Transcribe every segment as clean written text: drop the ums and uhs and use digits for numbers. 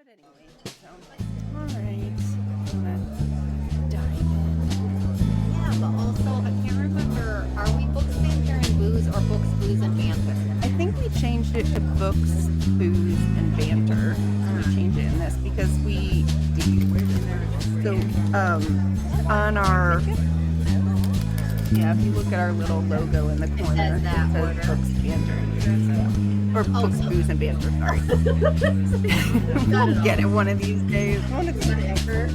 But anyway, so all right, I'm gonna dive in. Yeah, but also I can't remember. Are we books, banter, and booze, or books, booze, and banter? I think we changed it to books, booze, and banter. We changed it in this because so on our if you look at our little logo in the corner, says that it says order. books, banter, and booze. Yeah. Or books, so- booze, and banter. Sorry, Got we'll it get all. it one of these days. One of these days. Whatever.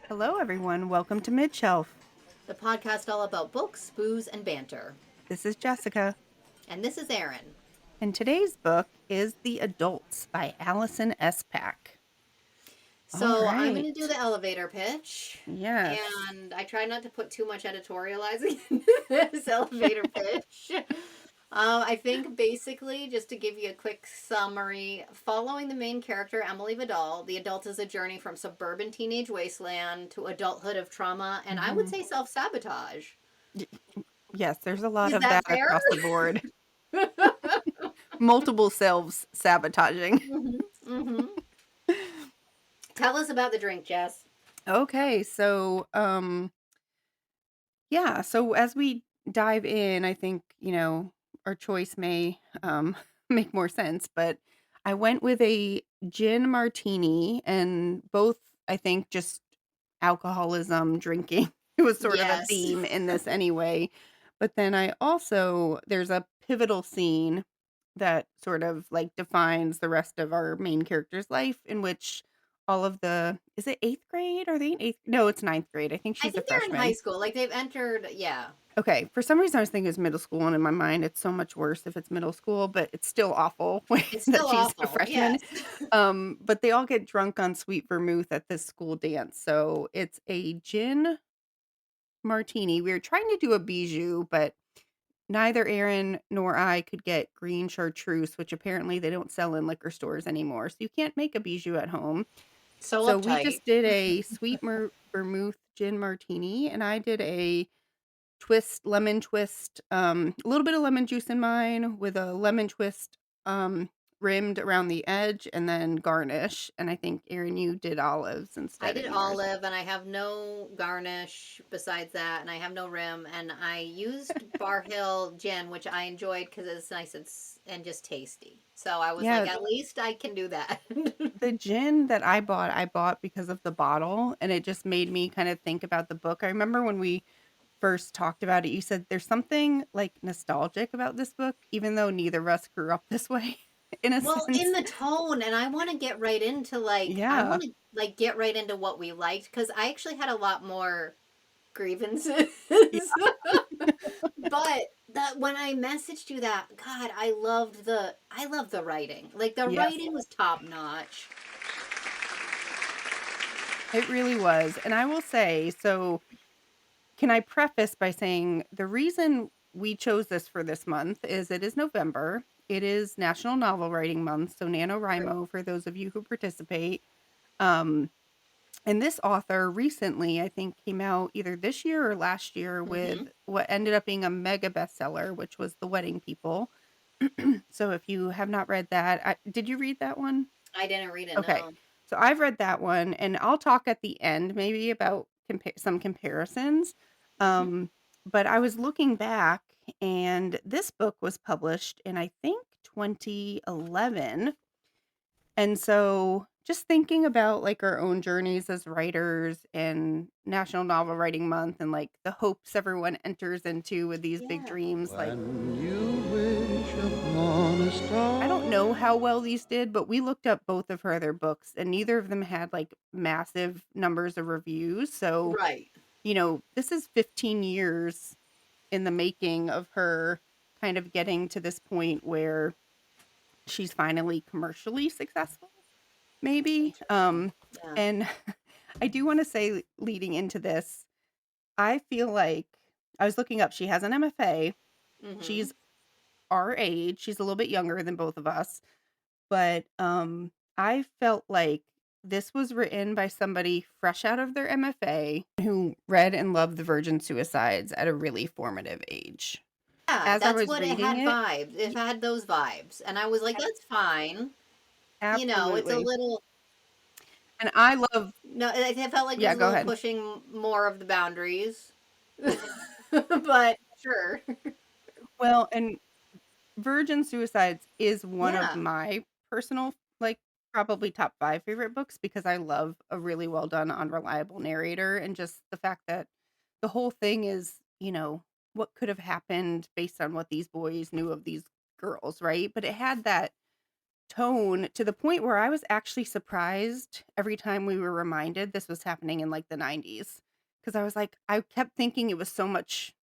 Hello, everyone. Welcome to Midshelf. The podcast all about books, booze, and banter. This is Jessica. And this is Erin. And today's book is The Adults by Alison Espach. So I'm going to do the elevator pitch. Yes. And I try not to put too much editorializing into this elevator pitch. I think basically, just to give you a quick summary, following the main character, Emily Vidal, the adult is a journey from suburban teenage wasteland to adulthood of trauma, and I would say self-sabotage. Yes, there's a lot Is of that that fair? across the board. Multiple self-sabotaging. Tell us about the drink, Jess. Okay, so so as we dive in, I think, our choice may make more sense, but I went with a gin martini, and both, I think, just alcoholism, drinking. It was sort of a Yes. theme in this anyway. But then there's a pivotal scene that sort of like defines the rest of our main character's life, in which is it eighth grade? Are they in eighth? No, it's ninth grade. I think I she's a think they're in freshman. high school. Like they've entered, yeah. Okay, for some reason I was thinking it was middle school, and in my mind it's so much worse if it's middle school, but it's still awful It's that still she's a awful. freshman. Yes. But they all get drunk on sweet vermouth at this school dance. So it's a gin martini. We were trying to do a bijou, but neither Aaron nor I could get green chartreuse, which apparently they don't sell in liquor stores anymore. So you can't make a bijou at home. So we uptight. just did a sweet vermouth gin martini, and I did a lemon twist, a little bit of lemon juice in mine with a lemon twist rimmed around the edge, and then garnish. And I think, Erin, you did olives instead. I did olive, and I have no garnish besides that, and I have no rim, and I used Bar Hill gin, which I enjoyed because it's nice and just tasty. So I was like, at least I can do that. The gin that I bought because of the bottle, and it just made me kind of think about the book. I remember when we first talked about it, you said there's something like nostalgic about this book, even though neither of us grew up this way. In the tone, and I want to get right into I want to get right into what we liked, because I actually had a lot more grievances. But that when I messaged you that, God, I loved the writing. Like the writing was top notch. It really was. And I will say, so can I preface by saying the reason we chose this for this month is it is November. It is National Novel Writing Month, so NaNoWriMo for those of you who participate. And this author recently, I think, came out either this year or last year with what ended up being a mega bestseller, which was The Wedding People. So if you have not read that, did you read that one? I didn't read it, okay. No. So I've read that one, and I'll talk at the end maybe about some comparisons. But I was looking back, and this book was published in, I think, 2011. And so just thinking about like our own journeys as writers and National Novel Writing Month, and like the hopes everyone enters into with these big dreams. Like, you wish upon a star. I don't know how well these did, but we looked up both of her other books, and neither of them had like massive numbers of reviews. So, this is 15 years in the making of her kind of getting to this point where she's finally commercially successful, maybe. And I do want to say, leading into this, I feel like I was looking up, she has an MFA. She's our age. She's a little bit younger than both of us. But I felt like this was written by somebody fresh out of their MFA who read and loved the Virgin Suicides at a really formative age. Yeah, As I that's was what it reading had it, vibes. It y had those vibes. And I was like, that's fine. You know, it's a absolutely, little, and I love no, it felt like it yeah, was a go little ahead. pushing more of the boundaries. But sure. Well, and Virgin Suicides is one of Yeah. my personal, like, probably top 5 favorite books because I love a really well done, unreliable narrator, and just the fact that the whole thing is, what could have happened based on what these boys knew of these girls, right? But it had that tone to the point where I was actually surprised every time we were reminded this was happening in, like, the 90s, because I was like I kept thinking it was so much,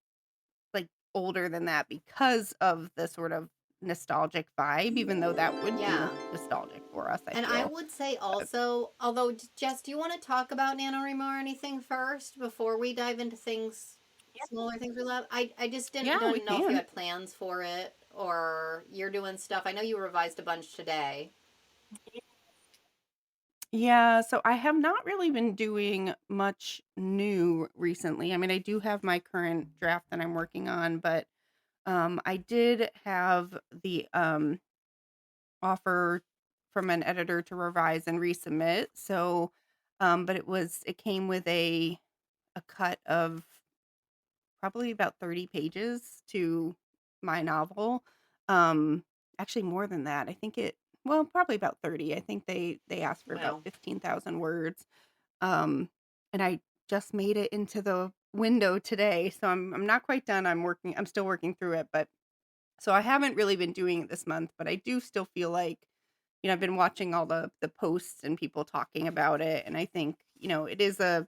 like, older than that because of the sort of nostalgic vibe, even though that would be Yeah. nostalgic for us, I And I feel. would say But also, although, Jess, do you want to talk about NaNoWriMo or anything first before we dive into things, smaller things we love? I just yeah, we didn't know if you can. had plans for it or you're doing stuff. I know you revised a bunch today. Yeah, so I have not really been doing much new recently. I mean, I do have my current draft that I'm working on, but I did have the offer from an editor to revise and resubmit. So, but it came with a cut of probably about 30 pages to my novel. Um, Actually more than that. I think probably about 30. I think they asked for about Well, 15,000 words. Um, and I just made it into the window today. So I'm not quite done. I'm still working through it, but so I haven't really been doing it this month, but I do still feel like, I've been watching all the posts and people talking about it, and I think, it is a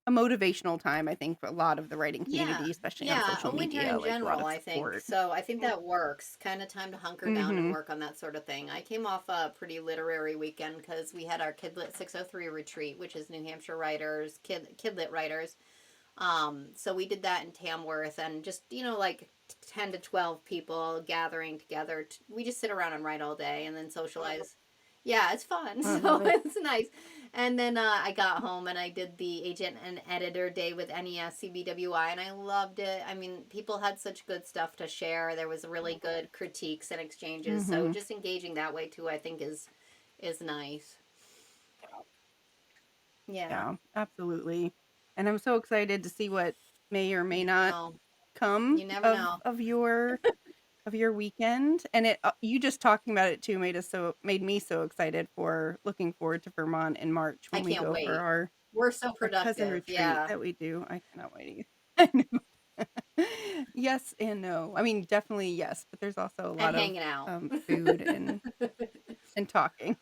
motivational time, I think, for a lot of the writing yeah, community, especially on yeah, social a winter media, in like, a lot general, of I think. support. So I think that works. Kind of time to hunker down and Mhm. work on that sort of thing. I came off a pretty literary weekend because we had our Kidlit 603 retreat, which is New Hampshire writers, Kidlit writers. So we did that in Tamworth and just, like 10 to 12 people gathering together. We just sit around and write all day and then socialize. Yeah, it's fun. I So love it. it's nice. And then I got home and I did the agent and editor day with NES CBWI and I loved it. I mean, people had such good stuff to share. There was really good critiques and exchanges. So Mhm. just engaging that way too, I think is nice. Yeah. Yeah, absolutely. And I'm so excited to see what may or may not Oh, come you never of know. your weekend, and you just talking about it too made me so excited for looking forward to Vermont in March I when we can't go for wait. our We're so cousin productive. retreat Yeah. that we do. I cannot wait either. I know. Yes and no. I mean, definitely yes, but there's also a And lot of, hanging out. food and talking.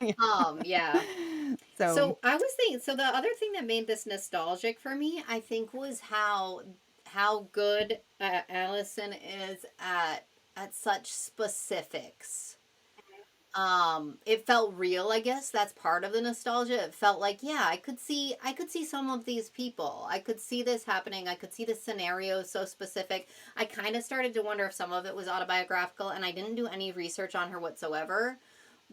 Yeah. So So I was thinking, so the other thing that made this nostalgic for me, I think, was how good Allison is at such specifics. It felt real, I guess. That's part of the nostalgia. It felt like, yeah, I could see some of these people. I could see this happening. I could see the scenarios so specific. I kind of started to wonder if some of it was autobiographical, and I didn't do any research on her whatsoever.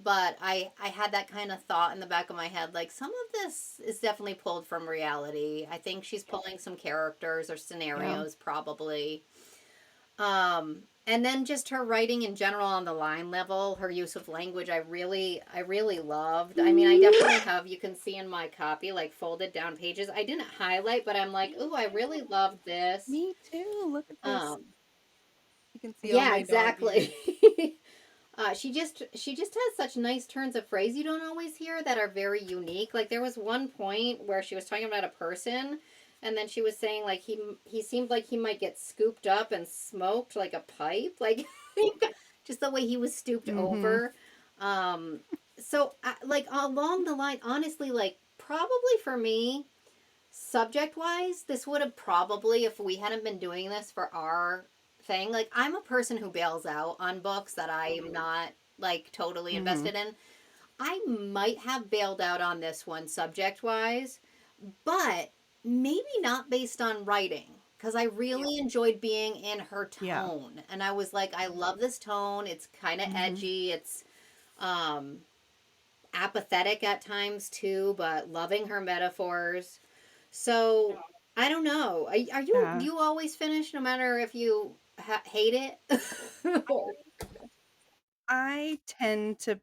But I had that kind of thought in the back of my head, like some of this is definitely pulled from reality. I think she's pulling some characters or yeah. scenarios, probably. And then just her writing in general on the line level, her use of language, I really loved. I mean, I definitely have, you can see in my copy, like folded down pages. I didn't highlight, but I'm like, ooh, I really love this. Me too. Look at this. Um, You can see all yeah, my doggies. exactly. She just has such nice turns of phrase you don't always hear that are very unique. Like there was one point where she was talking about a person, and then she was saying like he seemed like he might get scooped up and smoked like a pipe, like just the way he was stooped Mhm. over. Um, so like along the line, honestly, like probably for me, subject wise, this would have probably, if we hadn't been doing this for our thing, like I'm a person who bails out on books that I am not like totally Mhm. invested in. I might have bailed out on this one subject wise, but maybe not based on writing. Because I really enjoyed being in her Yeah. tone. And I was like, I love this tone. It's kind of Mhm. edgy. Um, apathetic at times too, but loving her metaphors. So I don't know. Are you, do Yeah. you always finish no matter if you hate it? I tend to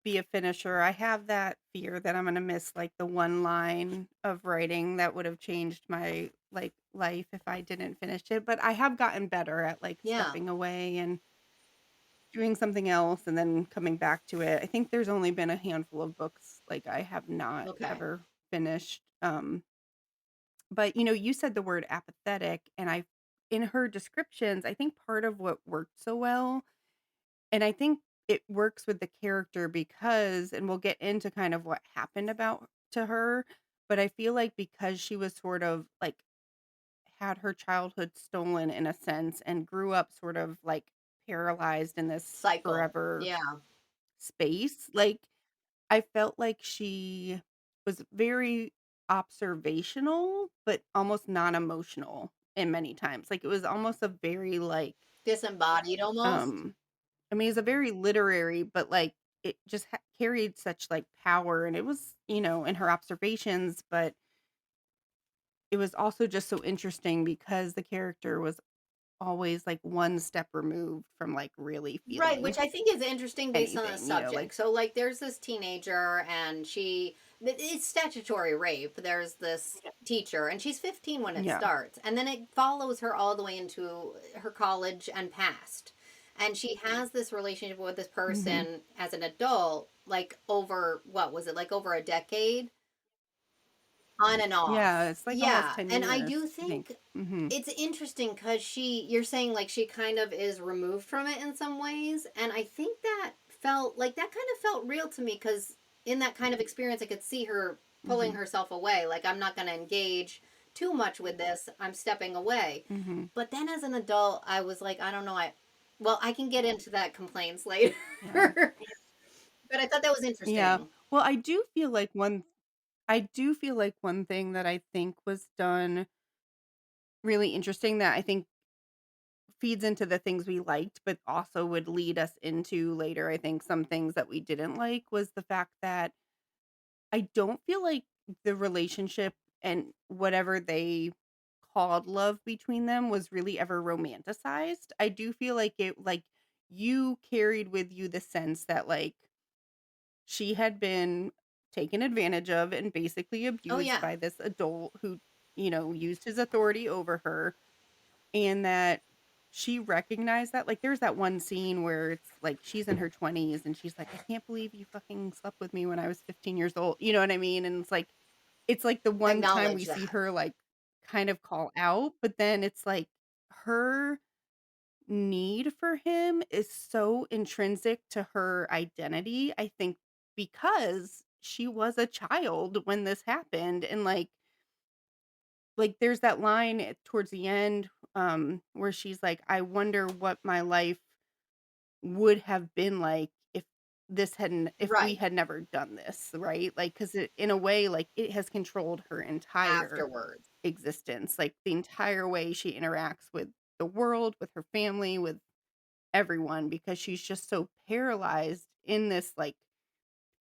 be a finisher. I have that fear that I'm gonna miss, like, the one line of writing that would have changed my, like, life if I didn't finish it, but I have gotten better at, like, Yeah. stepping away and doing something else and then coming back to it. I think there's only been a handful of books, like, I have not Okay. ever finished, but, you said the word apathetic, and I in her descriptions, I think part of what worked so well, and I think it works with the character because and we'll get into kind of what happened about to her, but I feel like because she was sort of, like, had her childhood stolen in a sense and grew up sort of, like, paralyzed in this Cycle. forever Yeah. space, like, I felt like she was very observational, but almost non-emotional in many times, like, it was almost a very, like, Disembodied almost. um I mean, it's a very literary, but, like, it just carried such, like, power, and it was, in her observations, but it was also just so interesting because the character was always, like, one step removed from, like, really Right, feeling which I think is interesting based on the anything, subject. like So, like, there's this teenager, and it's statutory rape. There's this teacher, and she's 15 when it yeah. starts. And then it follows her all the way into her college and past. And she has this relationship with this Mhm. person as an adult, like, over, what was it, like, over a decade? On and Yeah, off. it's, like, almost Yeah, 10 and I years, do I think. think Mhm. it's interesting because you're saying, like, she kind of is removed from it in some ways, and I think that kind of felt real to me because in that kind of experience, I could see her pulling Mhm. herself away, like, "I'm not gonna engage too much with this, I'm stepping away." Mhm. But then as an adult, I was like, I don't know, I can get into that complaints later. Yeah. But I thought that was Yeah. interesting. Well, I do feel like one thing that I think was done really interesting that I think feeds into the things we liked, but also would lead us into later, I think some things that we didn't like was the fact that I don't feel like the relationship and whatever they called love between them was really ever romanticized. I do feel like you carried with you the sense that, like, she had been taken advantage of and basically Oh, abused yeah. by this adult who, used his authority over her, and that she recognized that. Like, there's that one scene where it's like she's in her 20s and she's like, "I can't believe you fucking slept with me when I was 15 years old." You know what I mean? And it's like the one time we Acknowledge see that. her, like, kind of call out, but then it's like her need for him is so intrinsic to her identity, I think, because she was a child when this happened, and, there's that line towards the end, where she's like, "I wonder what my life would have been like if we Right. had never done this," right? Like, 'cause in a way, like, it has controlled her entire Afterwards. existence, like, the entire way she interacts with the world, with her family, with everyone, because she's just so paralyzed in this, like,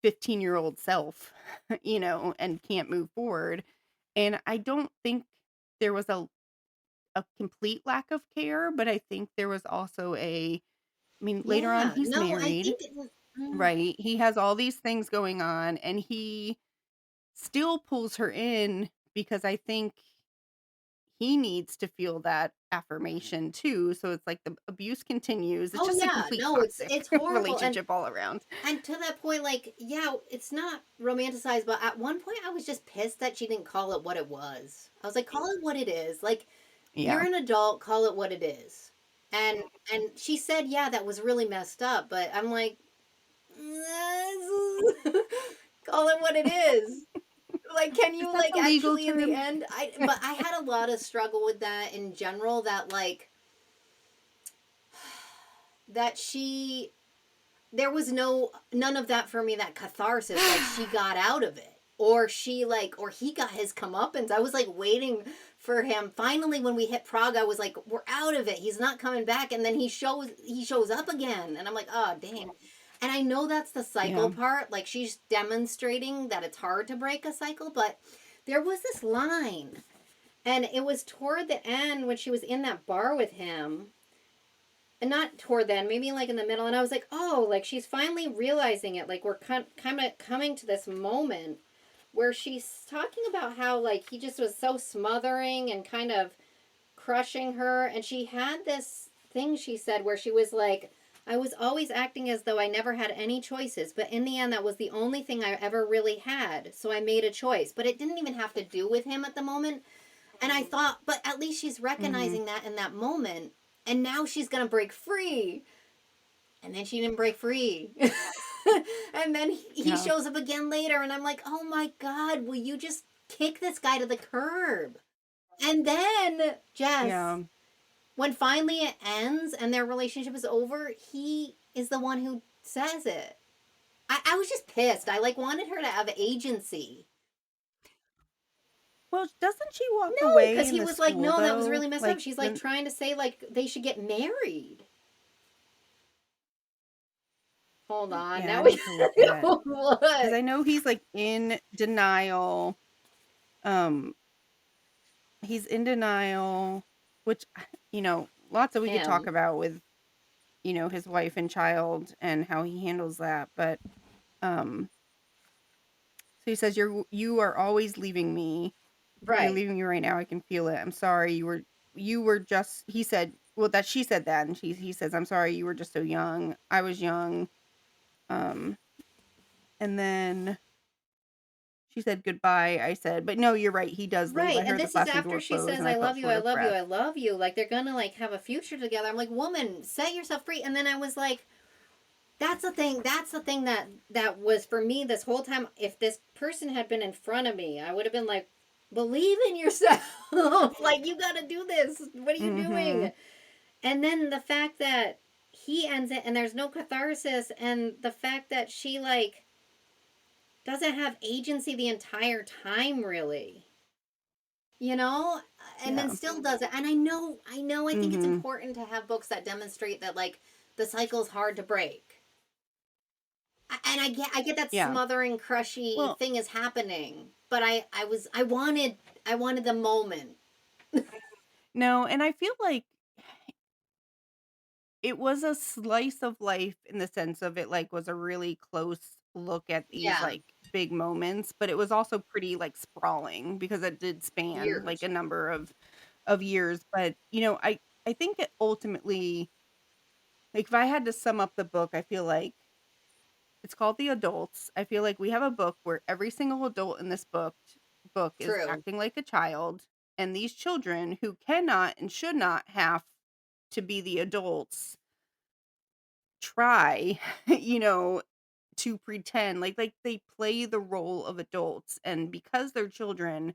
15-year-old self, and can't move forward, and I don't think there was a complete lack of care, but I think there was also I mean, later on, Yeah, he's no, I married, think it was right? He has all these things going on, and he still pulls her in because I think he needs to feel that affirmation too, so it's like the abuse continues. It's oh, just a yeah, complete no, it's toxic horrible, relationship all around. and to that point, like, yeah, it's not romanticized, but at one point, I was just pissed that she didn't call it what it was. I was like, "Call it what it is, like, you're Yeah. an adult, call it what it is." And she said, "Yeah, that was really messed up," but I'm like, "Call it what it is." Like, can Is you, that like, the legal actually in the term? end I had a lot of struggle with that in general, that, like, that she there was none of that for me, that catharsis, like, she got out of it, or or he got his comeuppance. I was, like, waiting for him. Finally, when we hit Prague, I was like, "We're out of it, he's not coming back," and then he shows up again, and I'm like, "Oh, dang." And I know that's the cycle Yeah. part. Like she's demonstrating that it's hard to break a cycle, but there was this line, and it was toward the end when she was in that bar with him. And not toward then, maybe like in the middle. And I was like, oh, like she's finally realizing it. Like we're kind of coming to this moment where she's talking about how like he just was so smothering and kind of crushing her. And she had this thing she said where she was like, I was always acting as though I never had any choices, but in the end, that was the only thing I ever really had. So I made a choice, but it didn't even have to do with him at the moment. And I thought, but at least she's Mhm. recognizing that in that moment. And now she's going to break free. And then she didn't break free. And then he Yeah. shows up again later, and I'm like, oh my God, will you just kick this guy to the curb? And then, Jess, Yeah. when finally it ends and their relationship is over, he is the one who says it. I was just pissed. I like wanted her to have agency. Well, doesn't she walk No, away because in he the was like, school no, that was though? really messed up. Like She's like when trying to say like they should get married. Hold on, yeah, I now we need to look at because look. I know he's like in denial. Um, he's in denial, which lots of we could talk Him. about with his wife and child and how he handles that. But um, so he says, you are always leaving me. You're Right. leaving me right now. I can feel it. I'm sorry. You were just. He said. Well, that she said that, and he says, I'm sorry. You were just so young. I was young. Um, and then she said goodbye. I said, but no, you're right. He does leave. Right. I And heard the this is flashing after door she close, says, and I I felt love you, short I of love you, breath. I love you. Like they're gonna like have a future together. I'm like, woman, set yourself free. And then I was like, that's the thing that was for me this whole time. If this person had been in front of me, I would have been like, believe in yourself. Like you gotta do this. What are you Mm-hmm. doing? And then the fact that he ends it and there's no catharsis, and the fact that she like doesn't have agency the entire time really, you know, and then Yeah. still does it. And I think it's Mm-hmm. important to have books that demonstrate that like the cycle's hard to break. And I get that Yeah. smothering crushy Well, thing is happening, but I wanted the moment. no, and I feel like it was a slice of life in the sense of it, like, was a really close look at these, Yeah, like, big moments, but it was also pretty, like, sprawling because it did span, like, years. a number of years, but, I think it ultimately like, if I had to sum up the book, I feel like it's called The Adults. I feel like we have a book where every single adult in this book is True. acting like a child, and these children who cannot and should not have to be the adults try, you know, to pretend like they play the role of adults, and because they're children,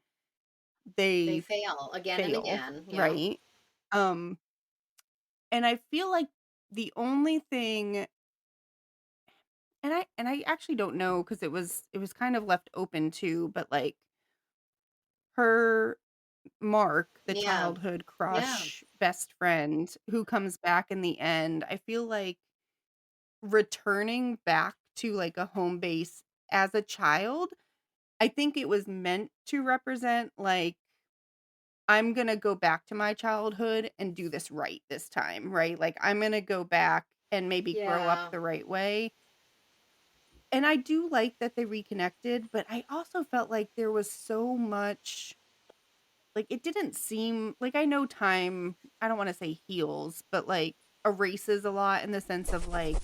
They they fail again and fail, again. Yeah. right? Um, and I feel like the only thing and I actually don't know because it was kind of left open too, but like her Mark, the Yeah. childhood Yeah. crush best friend who comes back in the end, I feel like returning back to like a home base as a child, I think it was meant to represent like I'm gonna go back to my childhood and do this right this time, right? Like I'm gonna go back and maybe grow up Yeah. the right way. And I do like that they reconnected, but I also felt like there was so much like it didn't seem like I know time, I don't want to say heals, but like erases a lot in the sense of like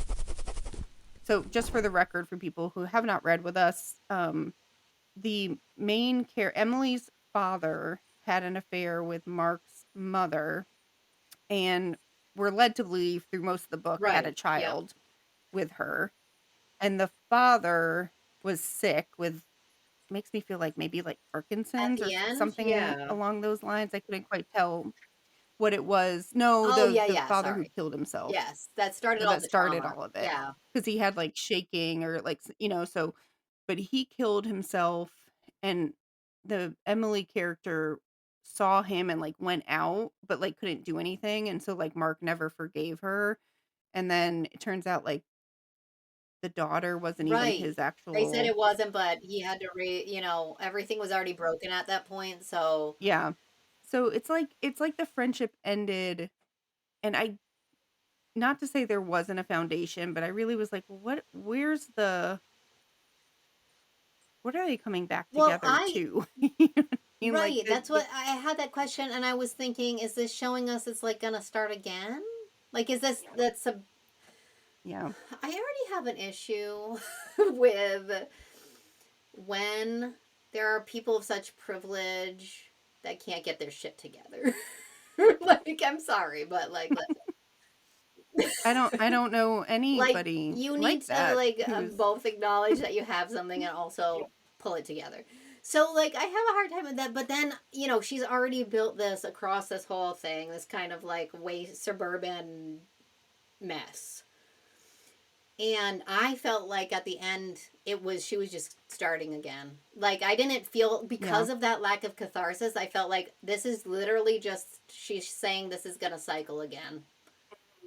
so just for the record for people who have not read with us, the main care Emily's father had an affair with Mark's mother and we're led to believe through most of the book had a Right. Yep. child with her. And the father was sick with makes me feel like maybe like At Parkinson's or the end, something yeah. along those lines. I couldn't quite tell what it was. No, Oh the yeah, the yeah. father who Sorry. killed himself. Yes, that started all That the started trauma. all of it Yeah. because he had like shaking or like so but he killed himself and the Emily character saw him and like went out but like couldn't do anything and so like Mark never forgave her and then it turns out like the daughter wasn't even Right. his They said actual. it wasn't, but he had to everything was already broken at that point, so Yeah. So it's like the friendship ended, and I not to say there wasn't a foundation, but I really was like, what are they coming back well, together to? You know what I mean? Like right, that's what I had that question and I was thinking, is this showing us it's like gonna start again? Like is this that's a yeah. I already have an issue with when there are people of such privilege that can't get their shit together. Like I'm sorry, but I don't know like anybody you need like to that who's. both acknowledge that you have something and also pull it together. So like I have a hard time with that, but then she's already built this across this whole thing, this kind of like way suburban mess. And I felt like at the end she was just starting again. Like I didn't feel, Yeah. because of that lack of catharsis, I felt like this is literally just she's saying this is gonna cycle again.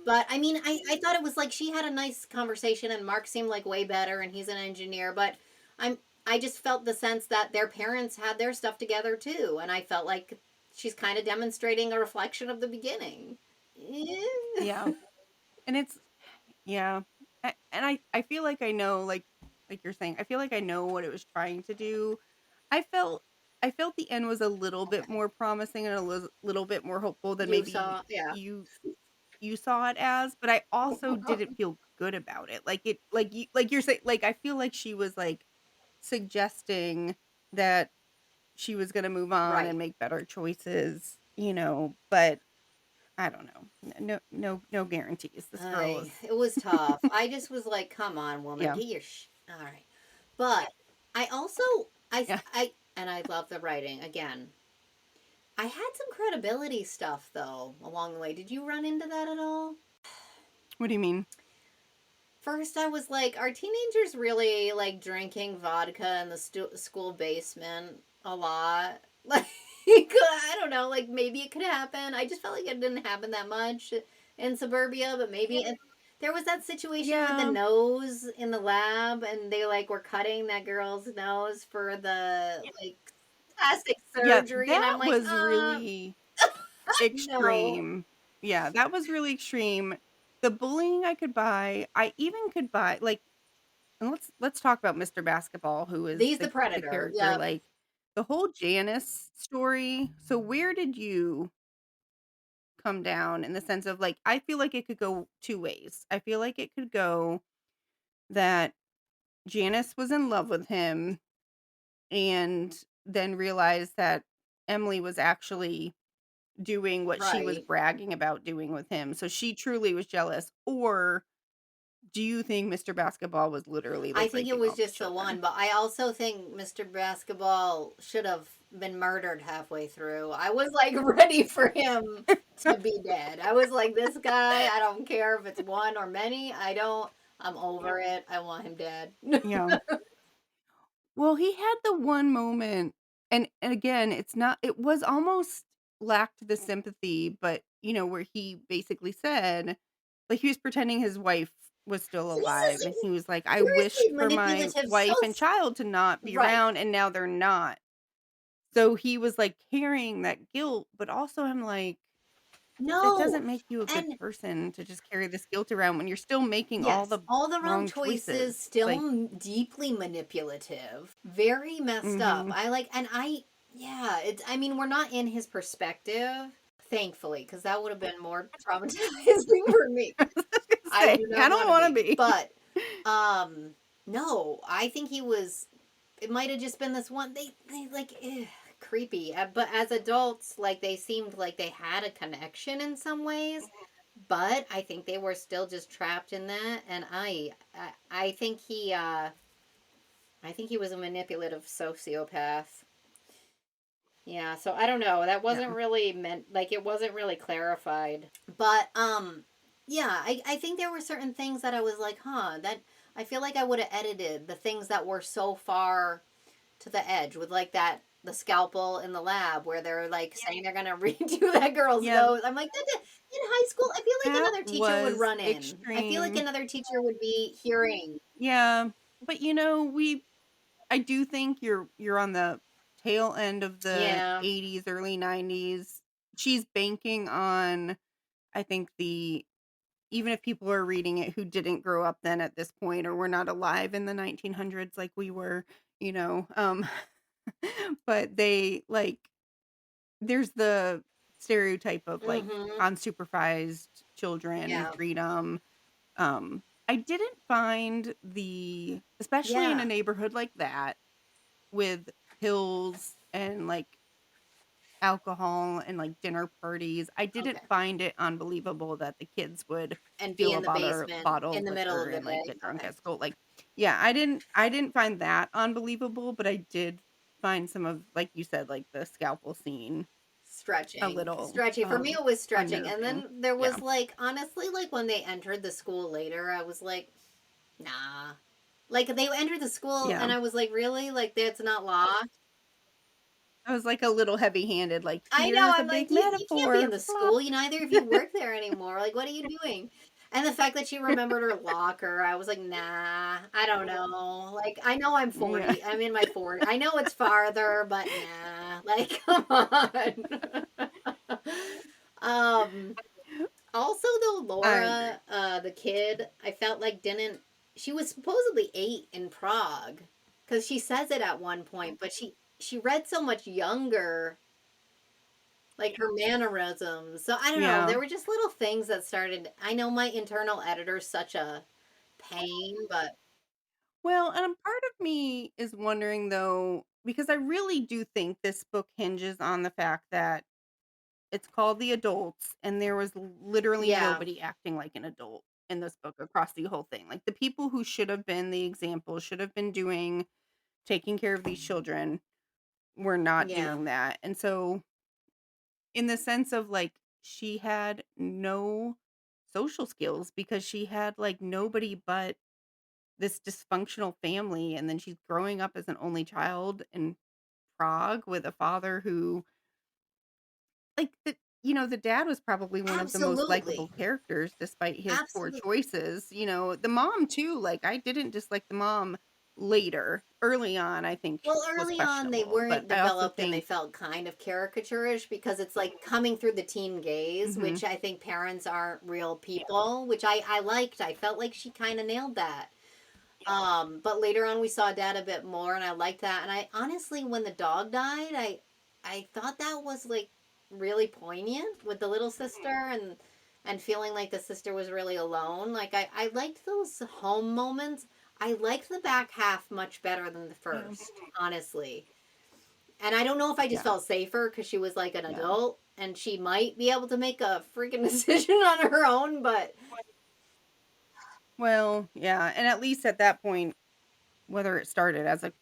But I mean, I thought it was like she had a nice conversation and Mark seemed like way better and he's an engineer, but I'm I just felt the sense that their parents had their stuff together too, and I felt like she's kind of demonstrating a reflection of the beginning. Eh. Yeah. And it's yeah. And I feel like I know, like you're saying, I feel like I know what it was trying to do. I felt I felt the end was a little bit Okay. more promising and a little bit more hopeful than You maybe saw, yeah. you saw it as, but I also didn't feel good about it. Like you're saying, like I feel like she was like suggesting that she was going to move on and Right. make better choices, but I don't know. No guarantees. This girl is. It was tough. I just was like, come on, woman, Yeah. get your all right. But I also, Yeah. and I love the writing again. I had some credibility stuff though along the way. Did you run into that at all? What do you mean? First, I was like, are teenagers really like drinking vodka in the school basement a lot? Like, I don't know. Like, maybe it could happen. I just felt like it didn't happen that much in suburbia, but maybe there was that situation with the Yeah. nose in the lab, and they like were cutting that girl's nose for the like plastic Yeah, surgery, and that I'm like, was really no. extreme. Yeah, that was really extreme. The bullying I could buy, I even could buy like, and let's talk about Mr. Basketball, who is He's the the predator. character, Yep. like, the whole Janice story. So where did you come down in the sense of, like, I feel like it could go 2 ways. I feel like it could go that Janice was in love with him and then realized that Emily was actually doing what she was Right. bragging about doing with him. So she truly was jealous. Or do you think Mr. Basketball was literally, I like, think it raping was all these just the one, children? but I also think Mr. Basketball should have been murdered halfway through. I was like ready for him to be dead. I was like, this guy, I don't care if it's one or many. I'm over it. I want him dead. Yeah. Well, he had the one moment, and again, it was almost lacked the sympathy, but, where he basically said, like, he was pretending his wife was still alive, and he was like, "I Seriously wished for my manipulative. wife and child to not be Right. around, and now they're not." So he was, like, carrying that guilt, but also I'm like, that No. doesn't make you a good And person to just carry this guilt around when you're still making all yes, the all the wrong wrong choices, choices. still Like, deeply manipulative, very messed up. mhm. Yeah, I mean, we're not in his perspective, thankfully, because that would have been more traumatizing for me. I was gonna I say, do I not don't want to wanna be. be. But, no, I think it might have just been this one, they like, creepy. But as adults, like, they seemed like they had a connection in some ways. But I think they were still just trapped in that, and I think I think he was a manipulative sociopath. Yeah, so I don't know. That Yeah. wasn't really meant, like, it wasn't really clarified. But yeah, I think there were certain things that I was like, huh, that I feel like I would have edited the things that were so far to the edge with like that the scalpel in the lab where they're like saying they're gonna redo that girl's Yeah, nose. I'm like, that high school, I feel like That another teacher would was run in. I feel like extreme. another teacher would be hearing. Yeah, but, I do think you're on the tail end of the Yeah. '80s, early '90s. She's banking on, I think, the even if people are reading it who didn't grow up then at this point or were not alive in the 1900s like we were, you know, but there's the stereotype of, like, Mhm. unsupervised children, Yeah. freedom. I didn't find especially in a Yeah. neighborhood like that with pills and, like, alcohol and, like, dinner parties, I didn't Okay. find it unbelievable that the kids would And be steal in a the basement bottle in of the middle liquor of the and, like, day. get drunk Okay. at school, like, yeah, I didn't find that unbelievable, but I did find some of, like you said, like, the scalpel scene a Stretching. little, Stretching. For me, it was stretching. And unnerving. then there Yeah. was like, honestly, like when they entered the school later, I was like, nah. Like they entered the school Yeah. and I was like, really? Like that's not locked? I was, like, a little heavy-handed, like, I know. "Here's a I'm like, big you can't be in metaphor." the Blah. school. Neither of you work there anymore. Like, what are you doing? And the fact that she remembered her locker, I was like, nah, I don't know. Like, I know I'm Yeah. 40. I'm in my 40s. I know it's farther, but nah. Like, come on. um, Also, though, I agree. Laura, the kid, I felt like didn't. She was supposedly 8 in Prague, because she says it at one point, but she read so much younger, like her mannerisms. So I don't know. Yeah. There were just little things that started. I know my internal editor's such a pain, but Well, and a part of me is wondering though, because I really do think this book hinges on the fact that it's called The Adults, and there was literally yeah, nobody acting like an adult in this book across the whole thing. Like the people who should have been the example, should have been taking care of these children, were not yeah, doing that. And so, in the sense of like, she had no social skills because she had like nobody but this dysfunctional family, and then she's growing up as an only child in Prague with a father who, like, the dad was probably one of the most likable absolutely, characters despite his poor absolutely. choices, the mom too, like, I didn't dislike the mom later. Early on, I think sh Well, was early on, they questionable, but weren't I also developed and they think felt kind of caricaturish because it's like coming through the teen gaze, Mhm, which I think parents aren't real people, which I liked. I felt like she kind of nailed that. But later on, we saw dad a bit more, and I liked that. And I honestly, when the dog died, I thought that was like really poignant with the little sister and feeling like the sister was really alone. Like I liked those home moments. I liked the back half much better than the yeah, first, honestly. And I don't know if I just yeah, felt safer because she was like an yeah. adult and she might be able to make a freaking decision on her own, but Well, yeah, and at least at that point, whether it started as a,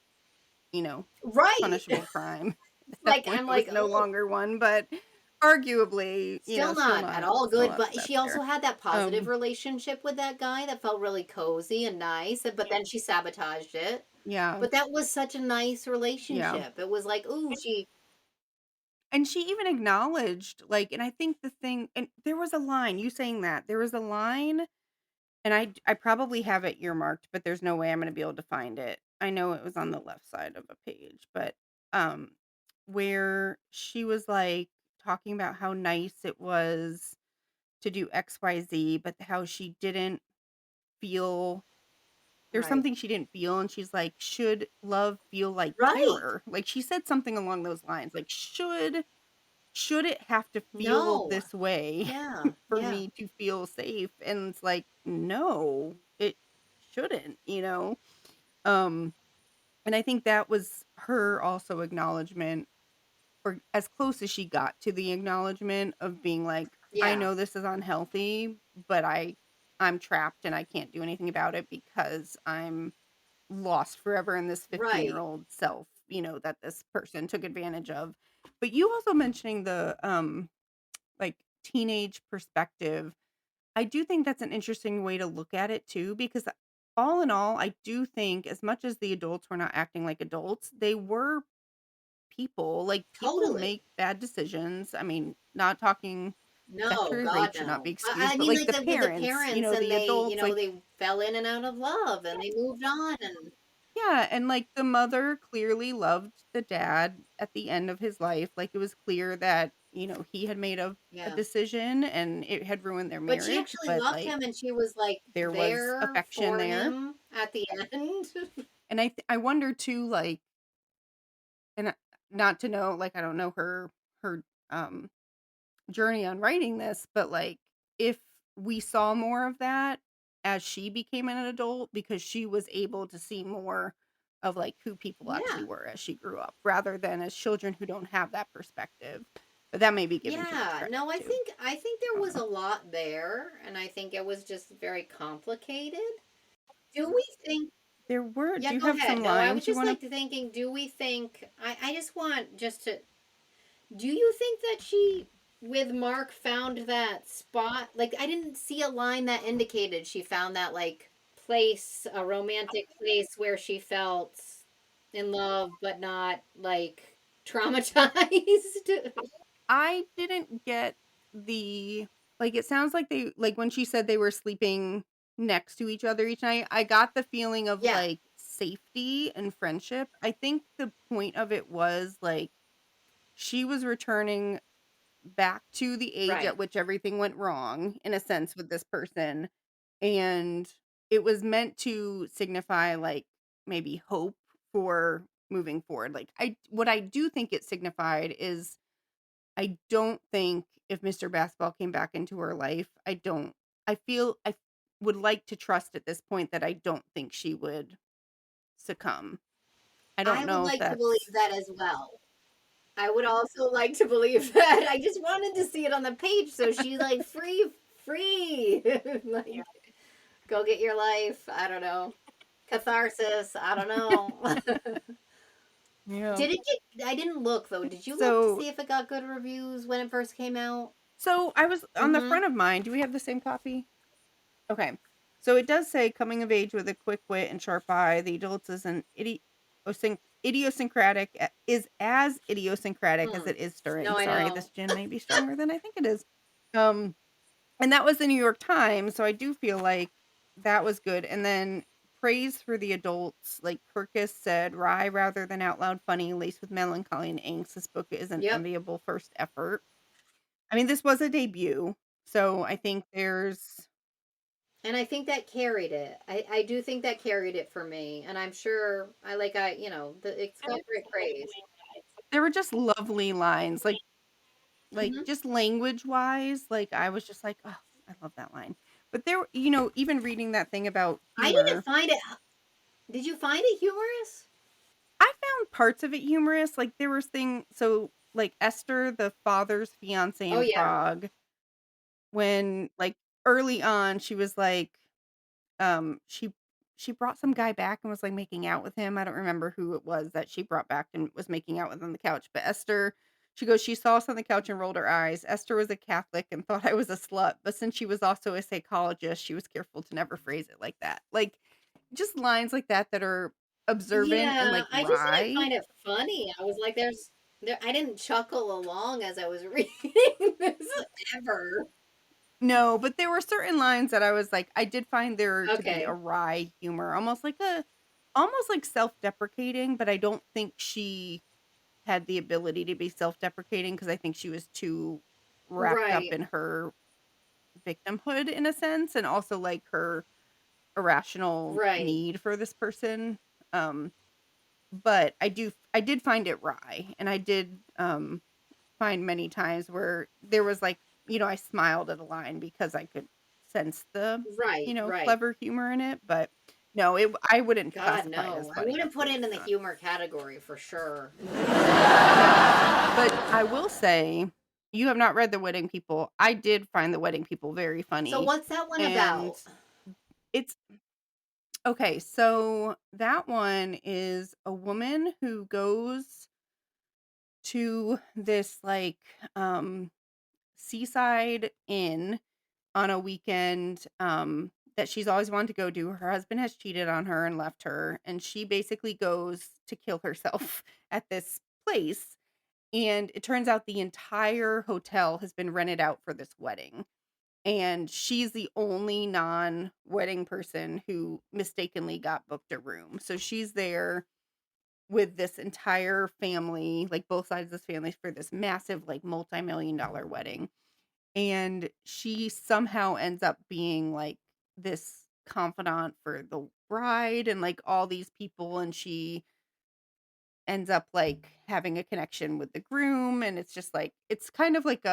you know, right. punishable crime, at that Like point, I'm it was like, no oh, longer one, but arguably, still still not at not all still good, not the but best she also there. had that positive Um, relationship with that guy that felt really cozy and nice, but then she sabotaged it. yeah, But that was such a nice yeah. relationship. It was like, ooh, she And she even acknowledged, like, and I think and there was a line, you saying that, there was a line, and I probably have it earmarked, but there's no way I'm gonna be able to find it. I know it was on the left side of a page, but, um, where she was, like, talking about how nice it was to do XYZ, but how she didn't feel there's right. something she didn't feel, and she's like, "Should love feel like Right. terror?" Like, she said something along those lines, like, should it have to feel No. this way Yeah. for Yeah. me to feel safe? And it's like, no, it shouldn't, Um, and I think that was her also acknowledgement, or as close as she got to the acknowledgement of being like, I Yeah. know this is unhealthy, but I'm trapped and I can't do anything about it because I'm lost forever in this Right. 15-year-old self, that this person took advantage of. But you also mentioning the like, teenage perspective, I do think that's an interesting way to look at it too, because all in all, I do think as much as the adults were not acting like adults, they were people. Like, people Totally. make bad decisions. I mean, not talking. No, God, statutory rape should not be no. I excused, but, mean, like, like, the with the parents, parents and the they, adults, like they fell in and out of love and they moved on and yeah, and, like, the mother clearly loved the dad at the end of his life, like, it was clear that, he had made a yeah. decision and it had ruined their But she marriage, actually but, loved like, him and she was, like, there was there affection for there, him at the end. and I wonder too, like and, not to know, like, I don't know her, um journey on writing this, but, like, if we saw more of that as she became an adult because she was able to see more of, like, who people actually Yeah. were as she grew up rather than as children who don't have that perspective. But that may be giving too much Yeah. credit No, I too. think I think I there don't was know. a lot there and I think it was just very complicated. Do we think Do Yeah, you go have ahead. some No, I was lines you just wanna like thinking, do we think I just want just to do you think that she with Mark found that spot? Like I didn't see a line that indicated she found that like place, a romantic place where she felt in love but not like traumatized. I didn't get the like, it sounds like when she said they were sleeping next to each other each night, I got the feeling of, Yeah, like, safety and friendship. I think the point of it was, like, she was returning back to the age at right. which everything went wrong, in a sense, with this person, and it was meant to signify, like, maybe hope for moving forward. Like, what I do think it signified is I don't think if Mr. Basketball came back into her life, I would like to trust at this point that I don't think she would succumb. I don't I would know if like to believe that's that as well. I would also like to believe that. I just wanted to see it on the page so she's like free. Like go get your life. I don't know. Catharsis. I don't know. yeah. Did it get I didn't look though. Did you look to So see if it got good reviews when it first came out? I was on the Mhm. front of mine. Do we have the same copy? Okay. So it does say coming of age with a quick wit and sharp eye. The adults is an idiosyncratic is as idiosyncratic as Mm. it is No, stirring. I Sorry, know. this gin may be stronger than I think it is. Um And that was the New York Times, so I do feel like that was good, and then praise for the adults, like Kirkus said, "Wry rather than out loud funny, laced with melancholy and angst. This book is an Yep. enviable first effort." I mean, this was a debut, so I think there's And I think that carried it. I do think that carried it for me. And I'm sure it's got great praise. there were just lovely lines, Mhm. just language-wise, like, I was just like, "Oh, I love that line." But even reading that thing about I didn't humor, find it Did you find it humorous? I found parts of it humorous, like, there was like, Esther, the father's fiancée Oh in yeah. Prague, when, like, early on, she was like, she brought some guy back and was, like, making out with him. I don't remember who it was that she brought back and was making out with on the couch, but Esther she goes, "She saw us on the couch and rolled her eyes. Esther was a Catholic and thought I was a slut, but since she was also a psychologist, she was careful to never phrase it like that." Like, just lines like that that are observant and, Yeah, like, I just didn't wry. find it funny. I was like, I didn't chuckle along as I was reading this ever. No, but there were certain lines that I was like I did find there to be a Okay. wry humor, almost like self-deprecating, but I don't think she had the ability to be self-deprecating because I think she was too wrapped up Right. in her victimhood in a sense, and also, like, her irrational Right. need for this person, but I did find it wry, and I did, find many times where there was, like, I smiled at a line because I could sense the, Right. Right. clever humor in it, but no, I wouldn't God, classify it as no. I funny, wouldn't put it absolutely in the not. humor category for sure. No, but I will say, you have not read The Wedding People. I did find The Wedding People very So funny, what's that one and about? it's okay, so that one is a woman who goes to this, like, seaside inn on a weekend, that she's always wanted to go to. Her husband has cheated on her and left her, and she basically goes to kill herself at this place, and it turns out the entire hotel has been rented out for this wedding, and she's the only non-wedding person who mistakenly got booked a room. So she's there with this entire family, like both sides of this family for this massive, like multi-million dollar wedding. And she somehow ends up being like this confidant for the bride and like all these people. And she ends up like having a connection with the groom. And it's just like, it's kind of like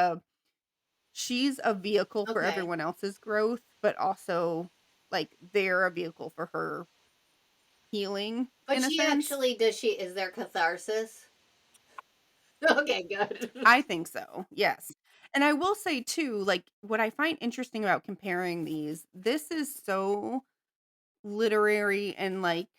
she's a vehicle for Okay. everyone else's growth, but also like they're a vehicle for her healing But in a she sense. actually is there catharsis? Okay, good. I think so, yes. And I will say too, like, what I find interesting about comparing these, this is so literary and, like,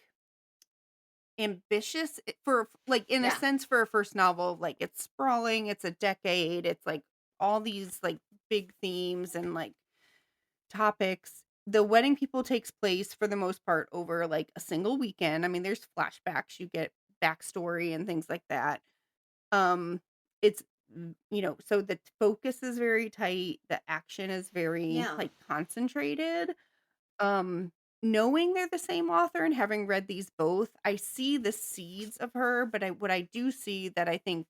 ambitious for like, in a Yeah. sense for a first novel, like, it's sprawling, it's a decade, it's, like, all these, like, big themes and, like, topics. The Wedding People takes place for the most part over, like, a single weekend. I mean, there's flashbacks, you get backstory and things like that. Um, it's so the focus is very tight, the action is very, Yeah. like, concentrated. Um, Knowing they're the same author and having read these both, I see the seeds of her, but I do see that I think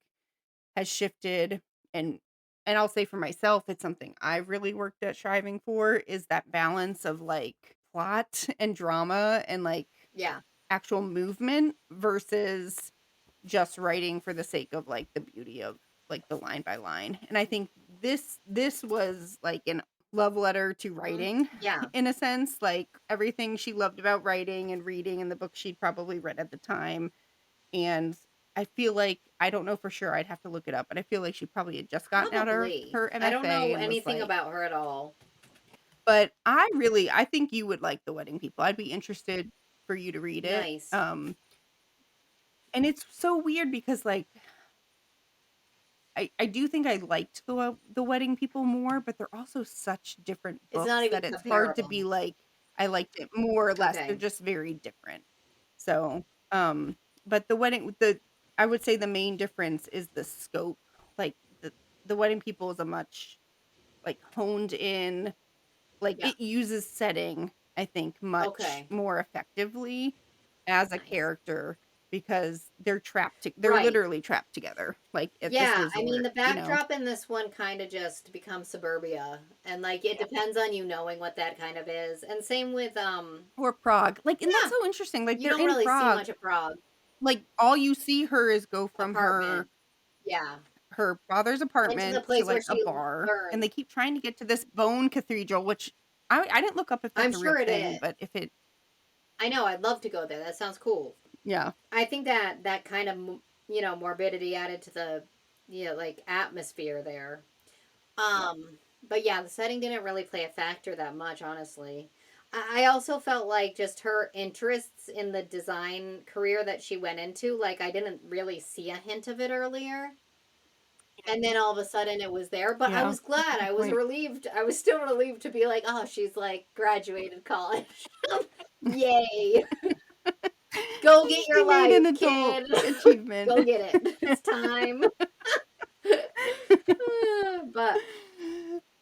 has shifted and I'll say for myself, it's something I've really worked at striving for is that balance of, like, plot and drama and, like, Yeah. actual movement versus just writing for the sake of, like, the beauty of, like, the line by line, and I think this was, like, an love letter to Mhm. writing Yeah. in a sense, like, everything she loved about writing and reading and the books she'd probably read at the time, and I feel like I don't know for sure, I'd have to look it up, but I feel like she probably had just gotten out of Probably. her I don't MFA know and was anything like about her at all. but I think you would like The Wedding People, I'd be interested for you to read it, Nice. and it's so weird because, like, I do think I liked The Wedding People more, but they're also such different It's not books even that it's hard to be comparable. like, I liked it more or less, they're Okay. just very different. So, but I would say the main difference is the scope, like, The Wedding People is a much, like, honed in like, Yeah. it uses setting, I think, much Okay. more effectively as a Nice. character because they're Right. literally trapped together, like, at this Yeah, I mean, resort, the you know? backdrop in this one kinda just becomes suburbia, and, like, it depends on you knowing what that kind of is, and same with, Or Prague, like, and that's yeah, so interesting, like, you they're don't in really see Prague, much of Prague. like, all you see her is go from Apartment. Yeah. her father's Into the apartment to, place where like, a she bar, and they learns. keep trying to get to this bone cathedral, which I didn't look up if I'm that's a real sure it thing, is. but if it I know, I'd love to go there, that sounds cool. yeah. I think that that kind of, morbidity added to the, like, atmosphere there. But yeah, the setting didn't really play a factor that much, honestly. I also felt like just her interests in the design career that she went into, like I didn't really see a hint of it earlier. And then all of a sudden it was there. But I Yeah, was that's a glad. good I was point. relieved. I was still relieved to be like, oh, she's like graduated college. Yay. Go get She your made an life, adult kid. achievement. Go get it. It's time. But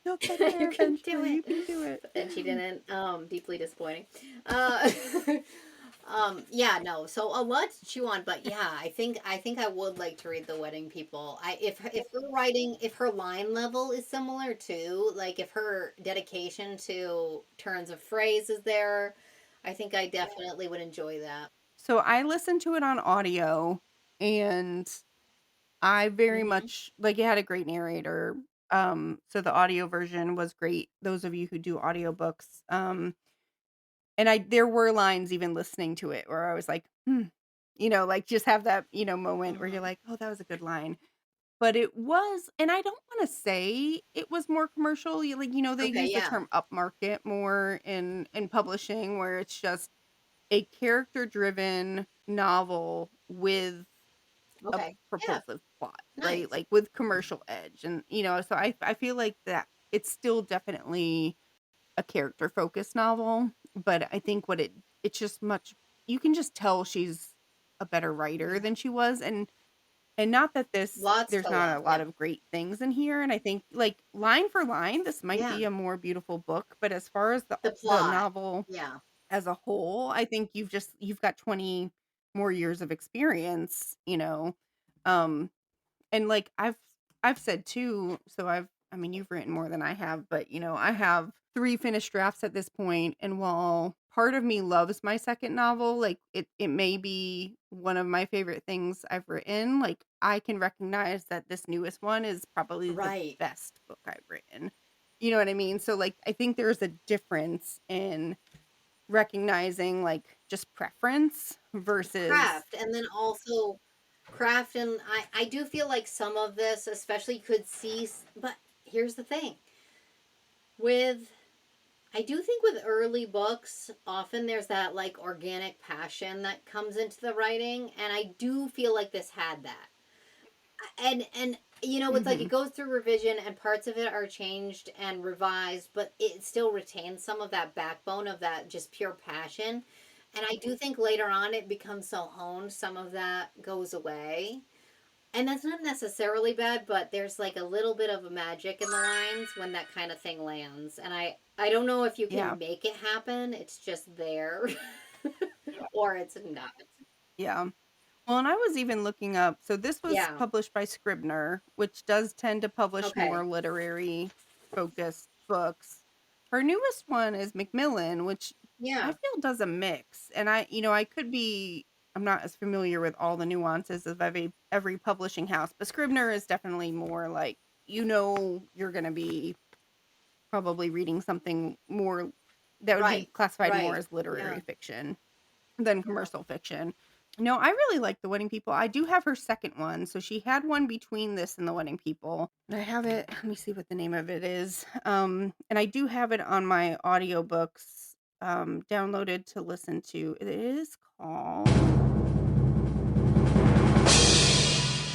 You'll get there you can do eventually, you it. can do it. But then she didn't. Deeply disappointing. Uh, yeah, no. So a lot to chew on, but yeah, I think I would like to read The Wedding People. If her writing, if her line level is similar too, like if her dedication to turns of phrase is there, I think I definitely would enjoy that. So I listened to it on audio, and I very Hmm. much like, it had a great narrator, so the audio version was great, those of you who do audiobooks, and there were lines even listening to it where I was like, "Hmm," like, just have that, moment where you're Hmm. like, "Oh, that was a good line." But it was and I don't wanna say it was more commercial, like, they Okay, use the yeah. term upmarket more in publishing where it's just a character-driven novel with a Okay, yeah. propulsive plot, right? Nice. Like, with commercial edge, and, so I feel like that it's still definitely a character-focused novel, but I think it's just much you can just tell she's a better writer Yeah. than she was, and And not that Lots there's to not love. a lot Yeah. of great things in here, and I think, like, line for line, this might Yeah. be a more beautiful book, but as far as The the plot. novel Yeah. as a whole, I think you've got 20 more years of experience, um, and, like, I've said too, so I mean, you've written more than I have, but, I have 3 finished drafts at this point, and while part of me loves my second novel, like, it may be one of my favorite things I've written, like, I can recognize that this newest one is probably the Right. best book I've written. You know what I mean? So, like, I think there's a difference in recognizing, like, just preference versus. Craft, and then also craft, and I do feel like some of this especially could see, but here's the thing with, I do think with early books, often there's that like organic passion that comes into the writing, and I do feel like this had that. And it's like it Mhm. goes through revision and parts of it are changed and revised, but it still retains some of that backbone of that just pure passion. And I do think later on it becomes so honed, some of that goes away. And that's not necessarily bad, but there's like a little bit of a magic in the lines when that kind of thing lands. And I don't know if you Yeah. can make it happen. It's just there. Or it's not. Yeah. Well, and I was even looking up, so this was Yeah. published by Scribner, which does tend to publish more Okay. literary focused books. Her newest one is Macmillan, which I Yeah. feel does a mix. And I could be I'm not as familiar with all the nuances of every publishing house, but Scribner is definitely more like, you're going to be probably reading something more that would be Right. classified more Right. as literary Yeah. fiction than Yeah. commercial fiction. No, I really like The Wedding People. I do have her second one. So she had one between this and The Wedding People. And I have it. Let me see what the name of it is. And I do have it on my audiobooks downloaded to listen to. It is called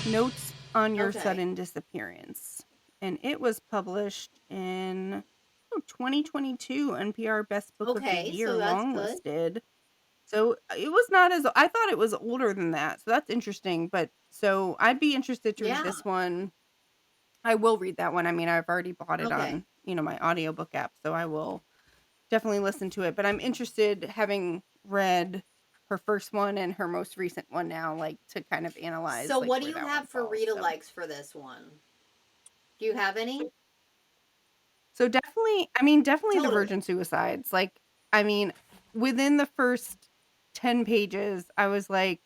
Notes on Your Okay. Sudden Disappearance. And it was published in 2022 NPR Best Book of the Okay. Year So that's good. longlisted. So, it was not as I thought it was older than that, so that's interesting, but so I'd be interested to read Yeah. this one. I will read that one. I mean, I've already bought it Okay. on, my audiobook app, so I will definitely listen to it, but I'm interested, having read her first one and her most recent one now, like, to kind of So analyze, like, what do where you that one have for falls, read so. alikes for this one? Do you have any? So, definitely the Totally. Virgin Suicides, like, I mean, within the first 10 pages, I was like,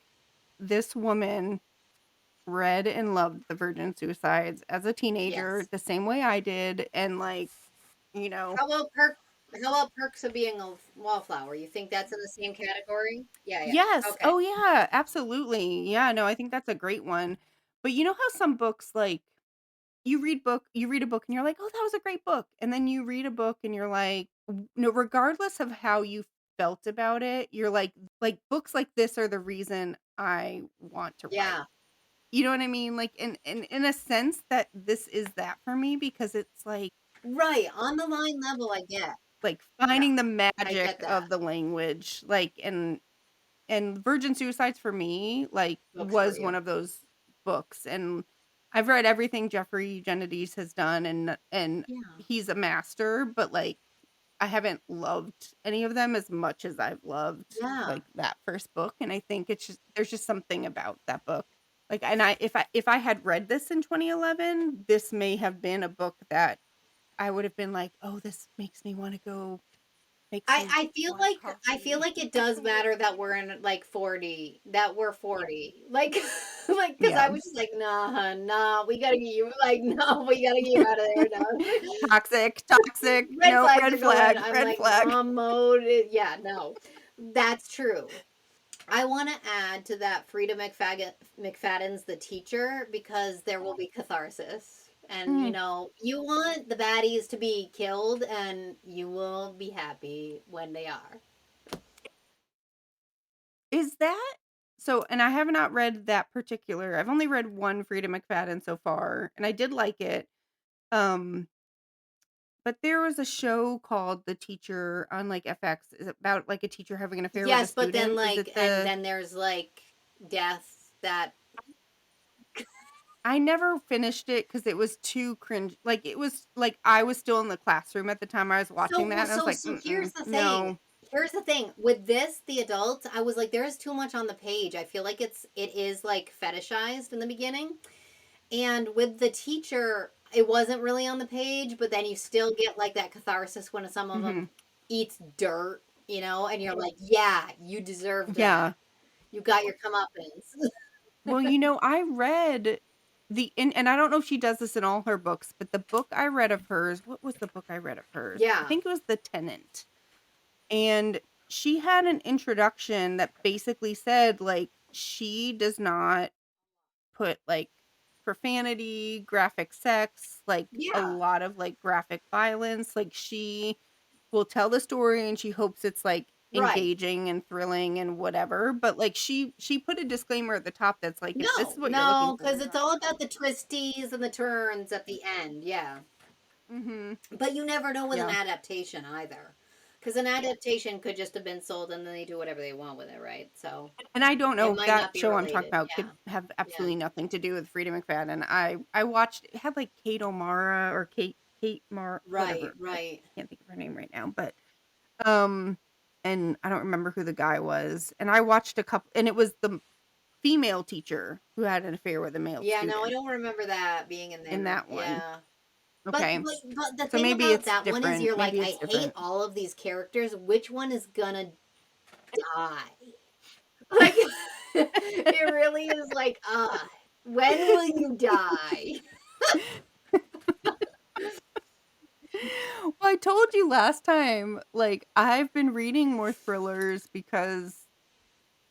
"This woman read and loved The Virgin Suicides as a teenager Yes. the same way I did, and, like, you know How about perk? How about perks of being a wallflower? You think that's in the same category? Yeah. Yeah. Yes. Okay. Oh, yeah, absolutely. Yeah, no, I think that's a great one. But you know how some books, like, you read a book and you're like, "Oh, that was a great book," and then you read a book and you're like, no, regardless of how you felt about it, you're books like this are the reason I want to write. Yeah. You know what I mean? Like, in a sense that this is that for me, because it's Right. On the line level, I get. Yeah. finding the I magic get that. of the language, like, and Virgin Suicides for me, like, Books for was you. one of those books, and I've read everything Jeffrey Eugenides has done, and Yeah. he's a master, but, like, I haven't loved any of them as much as I've loved, Yeah. like, that first book, and I think there's just something about that book. Like, and if I had read this in 2011, this may have been a book that I would have been like, "Oh, this makes me wanna go make some more I feel coffee." like it does matter that we're in like 40, that we're 40. Like like cuz I Yeah. was just like, "Nah, hun, nah, we got to get you like no, we got to get you out of there now." Toxic, toxic, Red no, flags are red going. flag, I'm red like flag. mom mode. Yeah, no. That's true. I want to add to that Frida McFadden's The Teacher because there will be catharsis. And Mm. you want the baddies to be killed and you will be happy when they are. Is that so, and I have not read that particular I've only read one Frida McFadden so far, and I did like it, um, but there was a show called The Teacher on, like, FX. Is it about, like, a teacher having an affair with a Yes, but then student? Is like it and the then there's like death that I never finished it because it was too cringe. Like, it was like I was still in the classroom at the time I was watching So that, and I was like, so here's the thing. no. Here's the thing. With this, the adult, I was like, there is too much on the page. I feel like it is like fetishized in the beginning. And with the teacher, it wasn't really on the page, but then you still get like that catharsis when some of them Mhm. eats dirt, and you're like, yeah, you deserve that. Yeah. You got your comeuppance. Well, I read and I don't know if she does this in all her books, but the book I read of hers, what was the book I read of hers? I Yeah. think it was The Tenant. And she had an introduction that basically said, like, she does not put, like, profanity, graphic sex, like, a Yeah. lot of, like, graphic violence. Like, she will tell the story and she hopes it's, like, Right. engaging and thrilling and whatever, but, like, she put a disclaimer at the top that's like, "If this is No, what you're looking no, for, because you're it's not all gonna about get the twisties and the turns at the end. Yeah. it." Mhm. But you never know with an Yeah. adaptation either. Because an adaptation could just have been sold and then they do whatever they want with it, right? So And I don't it know, might that not be show I'm talking related. about could Yeah. have Yeah. absolutely nothing to do with Frida McFadden. I watched it had, like, Kate O'Mara or Kate Right, whatever. I right. can't think of her name right now, but, um and I don't remember who the guy was, and I watched a couple and it was the female teacher who had an affair with a male Yeah, no, I student don't remember that being in in there. that one. Yeah. But Okay. but but the So thing maybe about it's that one is different. you're like, Maybe I it's hate different. all of these characters. Which one is gonna die? Like it really is like, when will you die? Well, I told you last time, like, I've been reading more thrillers because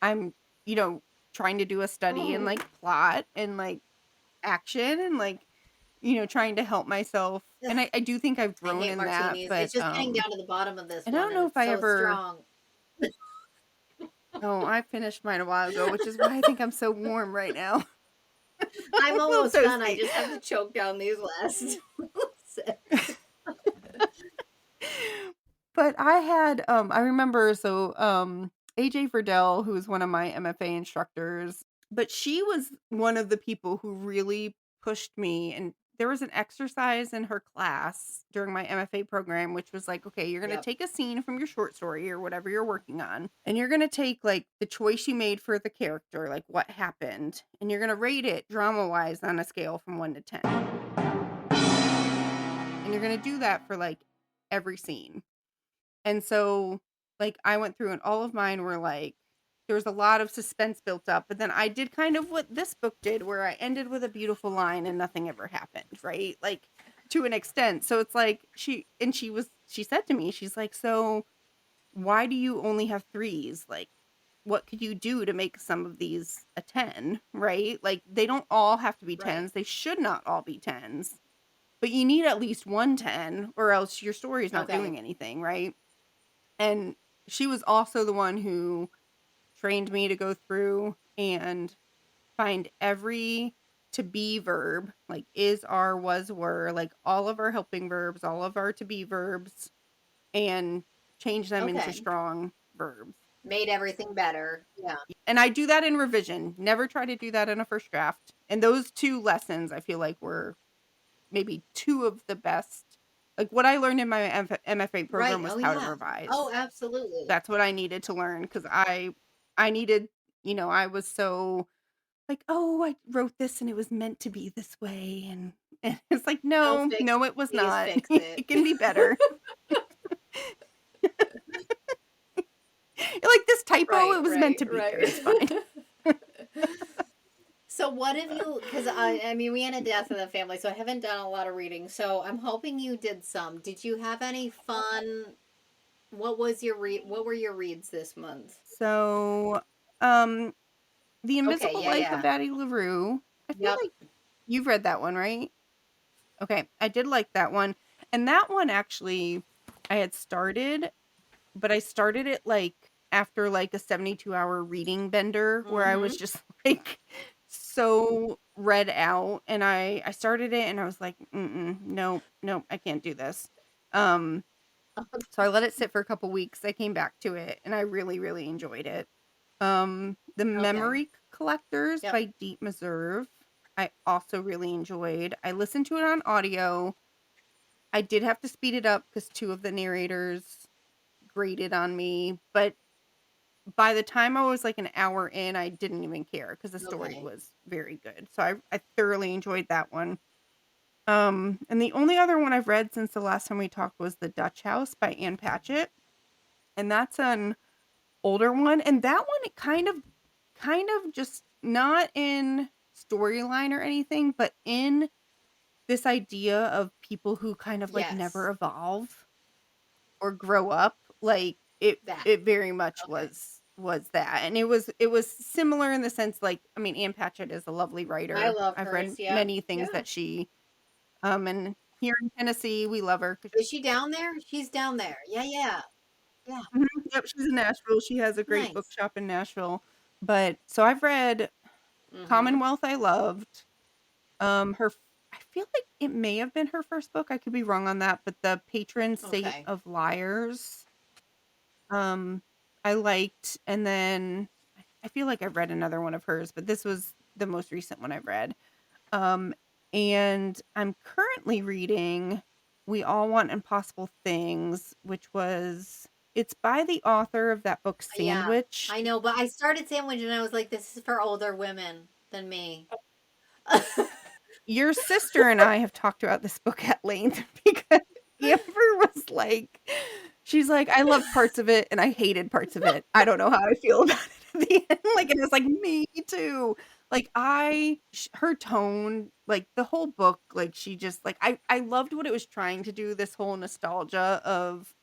I'm, you know, trying to do a study in, Mhm. like, plot and, like, action and, like, trying to help myself, and I do think I've I grown hate in that, martinis. but, It's just getting down to the bottom of this and I one don't and know if it's I so ever strong. oh, I finished mine a while ago, which is why I think I'm so warm right now. I'm A little almost done. I toasty. just have to choke down these last six. But I remember AJ Verdell, who was one of my MFA instructors, but she was one of the people who really pushed me, and there was an exercise in her class during my MFA program, which was like, okay, you're gonna Yep. take a scene from your short story or whatever you're working on, and you're gonna take like the choice you made for the character, like what happened, and you're gonna rate it drama wise on a scale from 1 to 10. And you're gonna do that for like every scene. And so, like, I went through and all of mine were like, there was a lot of suspense built up, but then I did kind of what this book did, where I ended with a beautiful line and nothing ever happened, right? Like, to an extent. So it's like she said to me, she's like, so why do you only have threes? Like, what could you do to make some of these a 10, right? Like, they don't all have to be Right. 10s. They should not all be 10s, but you need at least one 10 or else your story is not Okay. doing anything, right? And she was also the one who trained me to go through and find every to be verb, like is, are, was, were, like all of our helping verbs, all of our to be verbs, and change them into Okay. strong verbs. Made everything better. Yeah. And I do that in revision. Never try to do that in a first draft. And those two lessons I feel like were maybe two of the best. Like what I learned in my MFA Right. program was Oh how to yeah. revise. Oh, absolutely. That's what I needed to learn because I needed, I was so like, "Oh, I wrote this and it was meant to be this way," and it's like, No "No, fix. no, it was Please not. fix it. It can be better." Like, "This typo, Right, it was meant right, to be there, right. it's fine." So what have you, because I mean, we had a death in the family, so I haven't done a lot of reading. So I'm hoping you did some. Did you have any fun? What were your reads this month? So, um, The Okay, Invisible yeah, Life of yeah. Addie LaRue, I feel Yep. like you've read that one, right? Okay, I did like that one, and that one actually I had started, but I started it, like, after, like, a 72-hour reading bender where I was Mm-hmm. just, like, so read out, and I started it and I was like, "Mm-mm, nope, nope, I can't do this." Um, so I let it sit for a couple weeks, I came back to it, and I really, really enjoyed it. The Okay. Memory Collectors Yep. by Deep Meserve. I also really enjoyed. I listened to it on audio. I did have to speed it up because two of the narrators grated on me, but by the time I was like an hour in, I didn't even care because the story Okay. was very good. So I thoroughly enjoyed that one. And the only other one I've read since the last time we talked was The Dutch House by Ann Patchett, and that's an older one, and that one it kind of just not in storyline or anything, but in this idea of people who kind of, like, never Yes. evolve or grow up, like, That. it very much Okay. was that, and it was similar in the sense, like, I mean, Ann Patchett is a lovely I writer. love I've read hers. Yep. many things Yeah. that and here in Tennessee, we love her 'cause Is she down there? She's down there. Yeah, yeah. Yeah. mhm, yep, she's in Nashville. She has a great Nice. bookshop in Nashville, but so I've read Mhm. Commonwealth I loved. Her f I feel like it may have been her first book, I could be wrong on that, but The Patron Saint Okay. of Liars, um, I liked, and then I feel like I've read another one of hers, but this was the most recent one I've read. Um, and I'm currently reading We All Want Impossible Things, which was it's by the author of that book Yeah. Sandwich. I know, but I started Sandwich and I was like, this is for older women than me. Your sister and I have talked about this book at length because Amber was like she's like, "I loved parts of it and I hated parts of it. I don't know how I feel about it at the end." Like, and it's like, "Me too." Like, her tone, like, the whole book, like, she just like I loved what it was trying to do, this whole nostalgia of,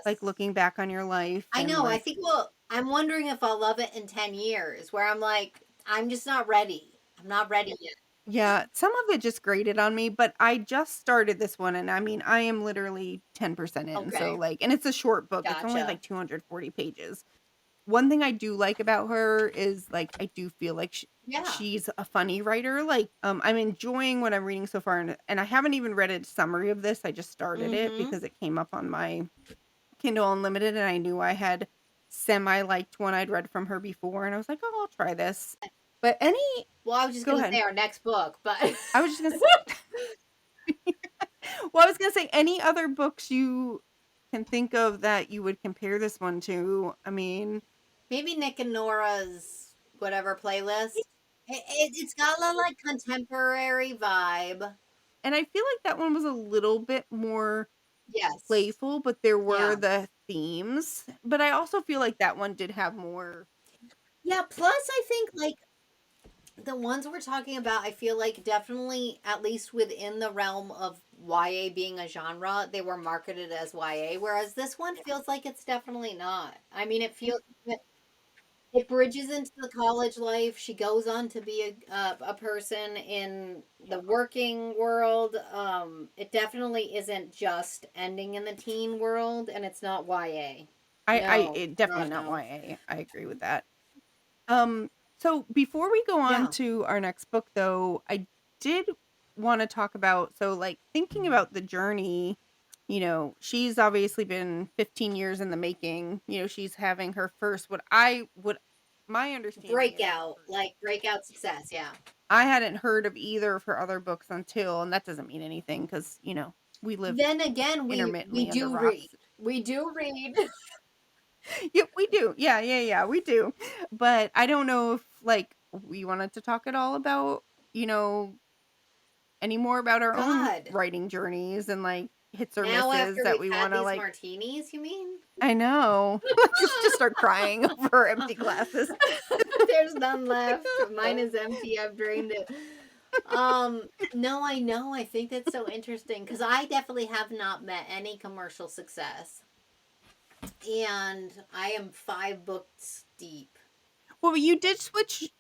like, Yes. looking back on your life I and, know. I like think, well, I'm wondering if I'll love it in 10 years, where I'm like, I'm just not ready. I'm not ready yet. yeah, some of it just grated on me, but I just started this one, and I mean, I am literally 10% in, so, Okay. like and it's a short book, it's only, Gotcha. like, 240 pages. One thing I do like about her is, like, I do feel like Yeah. she's a funny writer, like, I'm enjoying what I'm reading so far, and I haven't even read a summary of this, I just started it Mm-hmm. because it came up on my Kindle Unlimited, and I knew I had semi-liked one I'd read from her before, and I was like, "Oh, I'll try this." But any Well, I was just Go gonna ahead. say our next book, but I was just gonna well, I was gonna say any other books you can think of that you would compare this one to. I mean, maybe Nick and Nora's whatever playlist. It's got a like contemporary vibe. and I feel like that one was a little bit more Yes. playful, but there were Yeah. the themes. But I also feel like that one did have more. Yeah. Plus, I think like the ones we're talking about, I feel like definitely, at least within the realm of YA being a genre, they were marketed as YA, whereas this one feels like it's definitely not. I mean, it bridges into the college life. She goes on to be a person in the working world. It definitely isn't just ending in the teen world, and it's not YA. No, It definitely God, not no. YA. I agree with that. Um, so before we go on Yeah, to our next book, though, I did want to talk about like thinking about the journey. She's obviously been 15 years in the making. She's having her first what I would my understanding is her breakout, first. like breakout success. Yeah. I hadn't heard of either of her other books until, and that doesn't mean anything because we live Then again, we intermittently under do read. rocks. We do read. Yeah, we do. Yeah, yeah, yeah, we do. But I don't know if like we wanted to talk at all about, you know, any more about our own God. writing journeys and like hits or Now misses after that we've we had want to these like martinis, you mean? I know. Like just start crying over empty glasses. There's none left. Mine is empty. I've drained it. No, I know. I think that's so interesting because I definitely have not met any commercial success. And I am 5 books deep. Well, you did switch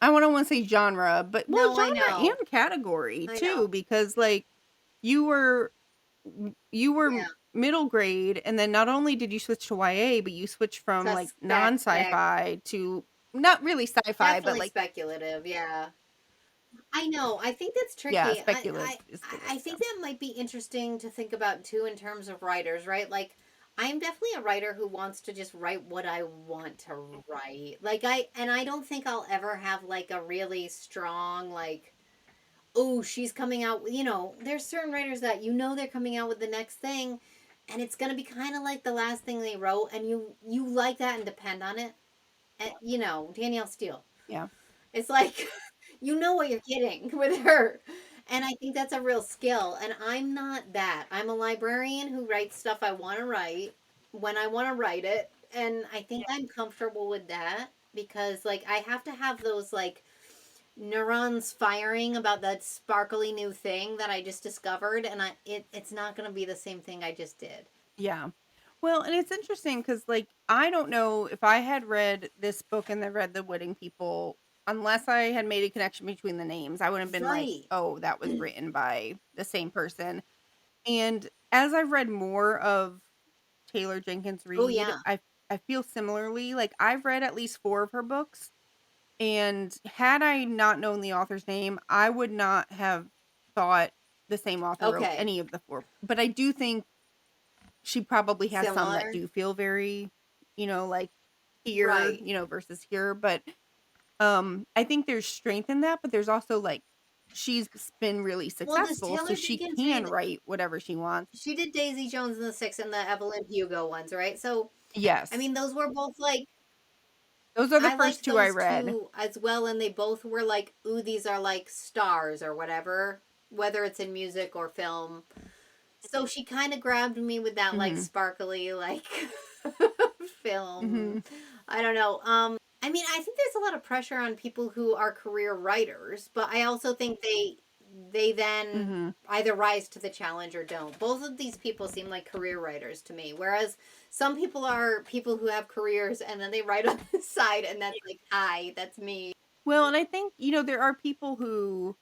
I don't want to say genre, but well, No, I genre know. and category I know. too because like you were you were Yeah. middle grade, and then not only did you switch to YA, but you switched from, like, Suspect. non-sci-fi to not really sci-fi, but, Definitely like speculative. Yeah. I know. I think that's yeah, tricky. speculative is the I word, think yeah. that might be interesting to think about too in terms of writers, right? Like, I'm definitely a writer who wants to just write what I want to write. I don't think I'll ever have like a really strong, like, oh, she's coming out, there's certain writers that they're coming out with the next thing and it's going to be kind of like the last thing they wrote and you like that and depend on it. And Danielle Steele. Yeah. It's like you know what you're getting with her. And I think that's a real skill. And I'm not that. I'm a librarian who writes stuff I want to write when I want to write it. And I think I'm comfortable with that because, like, I have to have those, like, neurons firing about that sparkly new thing that I just discovered. And it's not going to be the same thing I just did. Yeah. Well, and it's interesting because, like, I don't know if I had read this book and then read The Wedding People, unless I had made a connection between the names, I would have been like, Right. "Oh, that was written by the same person." And as I've read more of Taylor Jenkins Oh, Reid, yeah. I feel similarly. Like, I've read at least 4 of her books, and had I not known the author's name, I would not have thought the same author wrote Okay. any of the 4. But I do think she probably has some that Similar. do feel very, like here, Right. versus here, but, I think there's strength in that, but there's also, like, she's been really Well, does successful, so Taylor she Jenkins can Reid, write whatever she wants. she did Daisy Jones and the Six and the Evelyn Hugo ones, right? So, I Yes. mean, those were both like, Those are the I first liked 2 I those read. two as well, and they both were like, ooh, these are like stars or whatever, whether it's in music or film. So she kind of grabbed me with that like Mhm. sparkly like film. Mhm. I don't know. I mean, I think there's a lot of pressure on people who are career writers, but I also think they then Mhm. either rise to the challenge or don't. Both of these people seem like career writers to me, whereas some people are people who have careers and then they write on the side, and that's like, hi, that's me. Well, and I think, there are people who,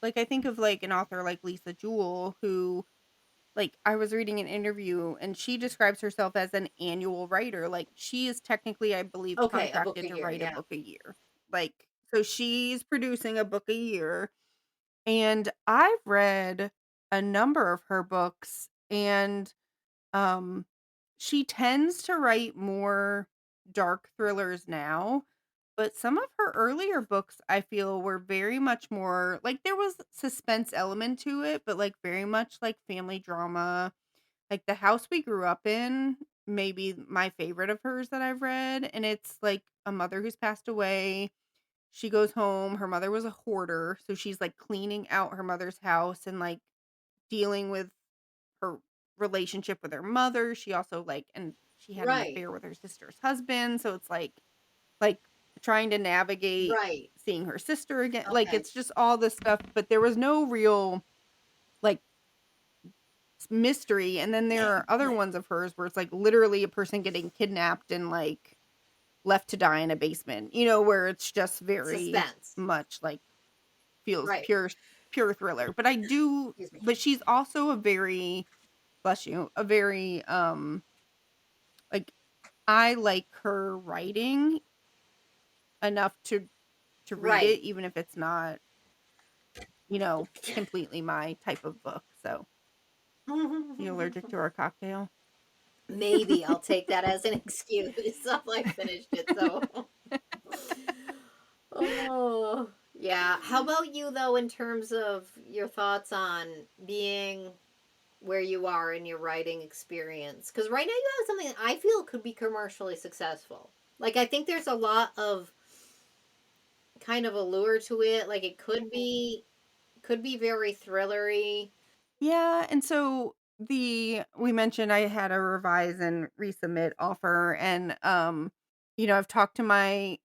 like, I think of, like, an author like Lisa Jewell who, like, I was reading an interview and she describes herself as an annual writer. Like, she is technically, I believe, Okay, a book a contracted to year, write a yeah. book a year. Like, so she's producing a book a year. And I've read a number of her books, and um she tends to write more dark thrillers now, but some of her earlier books I feel were very much more like there was suspense element to it, but like very much like family drama. Like The House We Grew Up In, maybe my favorite of hers that I've read, and it's like a mother who's passed away. She goes home, her mother was a hoarder, so she's like cleaning out her mother's house and like dealing with her relationship with her mother. She also and she had an Right, affair with her sister's husband, so it's like trying to navigate right. seeing her sister again. Like Okay. it's just all this stuff, but there was no real like mystery. And then there are other ones of hers where it's like literally a person getting kidnapped and like left to die in a basement. Where it's just very Suspense. much like feels Right. pure thriller. But I do Excuse me. but she's also a very bless you, a very like I like her writing enough to read it Right. even if it's not, completely my type of book. So, you allergic to our cocktail? Maybe I'll take that as an excuse. I finished it, so. Oh, yeah. How about you, though, in terms of your thoughts on being where you are in your writing experience? Because right now you have something that I feel could be commercially successful. Like, I think there's a lot of kind of allure to it. Like, it could be very thrillery. Yeah, and so we mentioned I had a revise and resubmit offer, and I've talked to my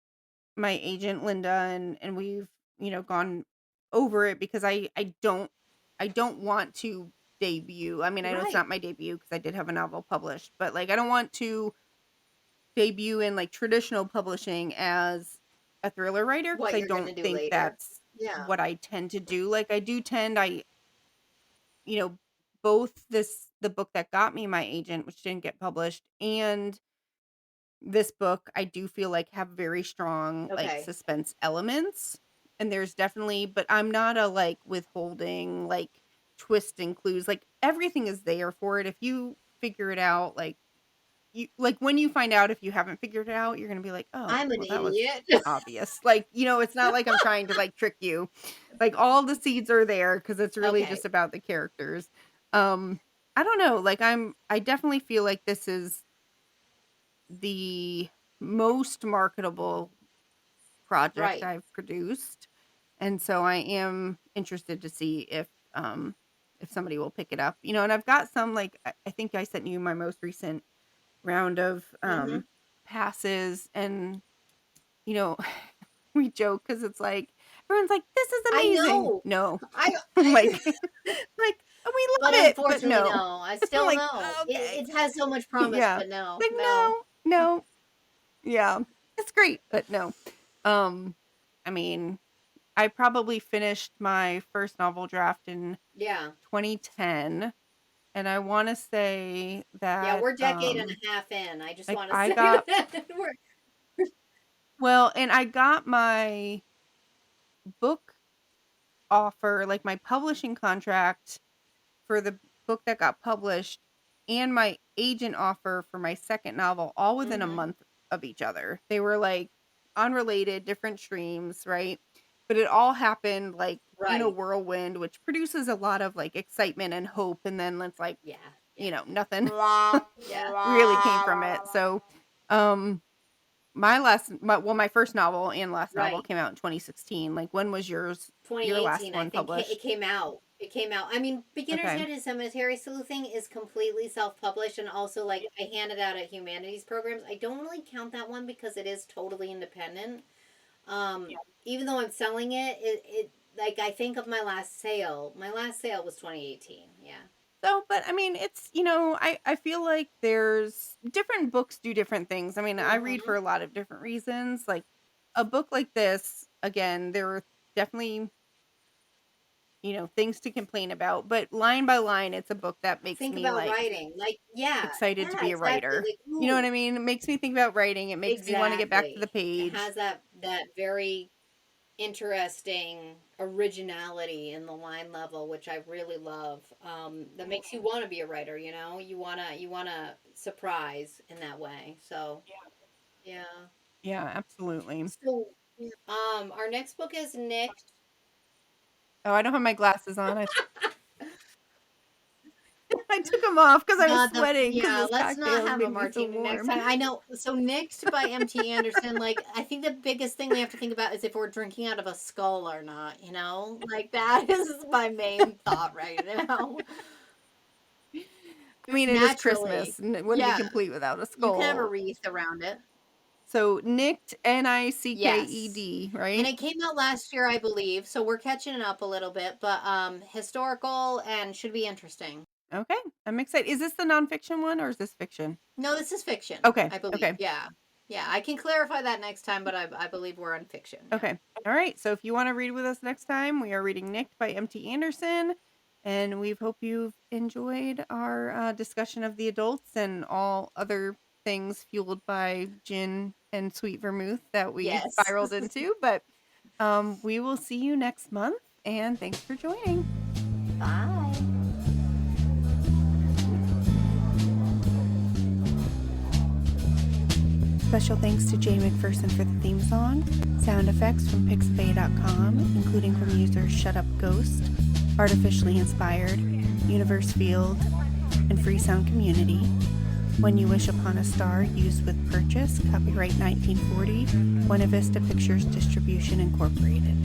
agent Linda, and we've, gone over it because I don't want to debut. I mean, I know it's Right. not my debut because I did have a novel published, but like I don't want to debut in like traditional publishing as a thriller writer because What I you're going to don't do think later. that's Yeah. what I tend to do. Like I do tend I you know both the book that got me my agent, which didn't get published, and this book, I do feel like have very strong, like, Okay. suspense elements, and there's definitely but I'm not a, like, withholding, like, twist and clues, like, everything is there for it. If you figure it out, like, when you find out if you haven't figured it out, you're gonna be like, "Oh, I'm an well, that was idiot. obvious." Like, it's not like I'm trying to, like, trick you. Like, all the seeds are there because it's really Okay. just about the characters. Um, I don't know, like, I definitely feel like this is the most marketable project Right. I've produced, and so I am interested to see if somebody will pick it up, and I've got some, like, I think I sent you my most recent round of, Mhm. passes, and, you know, we joke because it's like everyone's like, "This is I amazing." know. No. I I'm I like like, "We but love it," but unfortunately, no. no. I I'm still like, no. "Okay." It has so much promise, Yeah. but no, Like, no. "No, no." Yeah. It's great, but no. Um, I mean, I probably finished my first novel draft in Yeah. 2010, and I wanna say Yeah, that, we're decade and a half in. I just like, wanna I say got that. well, and I got my book offer, like, my publishing contract for the book that got published and my agent offer for my second novel all within a Mhm. month of each other. They were, like, unrelated, different streams, right? But it all happened, like, in a Right. whirlwind, which produces a lot of, like, excitement and hope, and then it's like, Yeah, yeah, nothing yeah. really came from it. So, um, my first novel and last novel Right. came out in 2016. Like, when was your last 2018, I one think it published? came out. It came out. I mean, Beginner's Okay. Guide to Cemetery Sleuthing is completely self-published, and also like I handed out at humanities programs. I don't really count that one because it is totally independent. Um, Even though I'm selling it, it like I think of my last sale. My last sale was 2018. Yeah. So, but I mean, it's, I feel like there's different books do different things. I mean, I read for Mhm. a lot of different reasons. Like a book like this, again, there are definitely, things to complain about, but line by line, it's a book that makes Think me about like writing. Like, yeah, excited to yeah, be a exactly. writer. Like, You know what ooh, I mean? It makes me think about writing. It makes me want to get back to the exactly. It page. has that very interesting originality in the line level, which I really love. That makes you want to be a writer. You wanna surprise in that way. So yeah. Yeah, absolutely. So our next book is Nick. Oh, I don't have my glasses on. I took them off because I was Not the sweating because Yeah, this let's not cocktail has have a made me so martini next warm. time. I know. So Next by MT Anderson, like I think the biggest thing we have to think about is if we're drinking out of a skull or not, you know? Like that is my main thought right now. I mean, it is Naturally. Christmas, and it wouldn't be Yeah, complete without a you can have a skull. wreath around it. So, Nicked, Yes. Nicked, And right? it came out last year, I believe, so we're catching it up a little bit, but historical and should be interesting. Okay, I'm excited. Is this the nonfiction one or is this fiction? No, this is fiction, Okay, I believe. okay, Yeah. Yeah, I can clarify that next time, but I believe we're on fiction. Yeah. okay. All right, so if you wanna read with us next time, we are reading Nicked by MT Anderson, and we hope you've enjoyed our, discussion of the adults and all other things fueled by gin and sweet vermouth that we Yes. spiraled into, but, we will see you next month, and thanks for joining. Bye. Special thanks to Jay McPherson for the theme song, sound effects from pixabay.com, including from users Shut Up Ghost, Artificially Inspired, Universfield, and Free Sound Community. When You Wish Upon a Star, used with purchase, copyright 1940, Buena Vista Pictures Distribution Incorporated.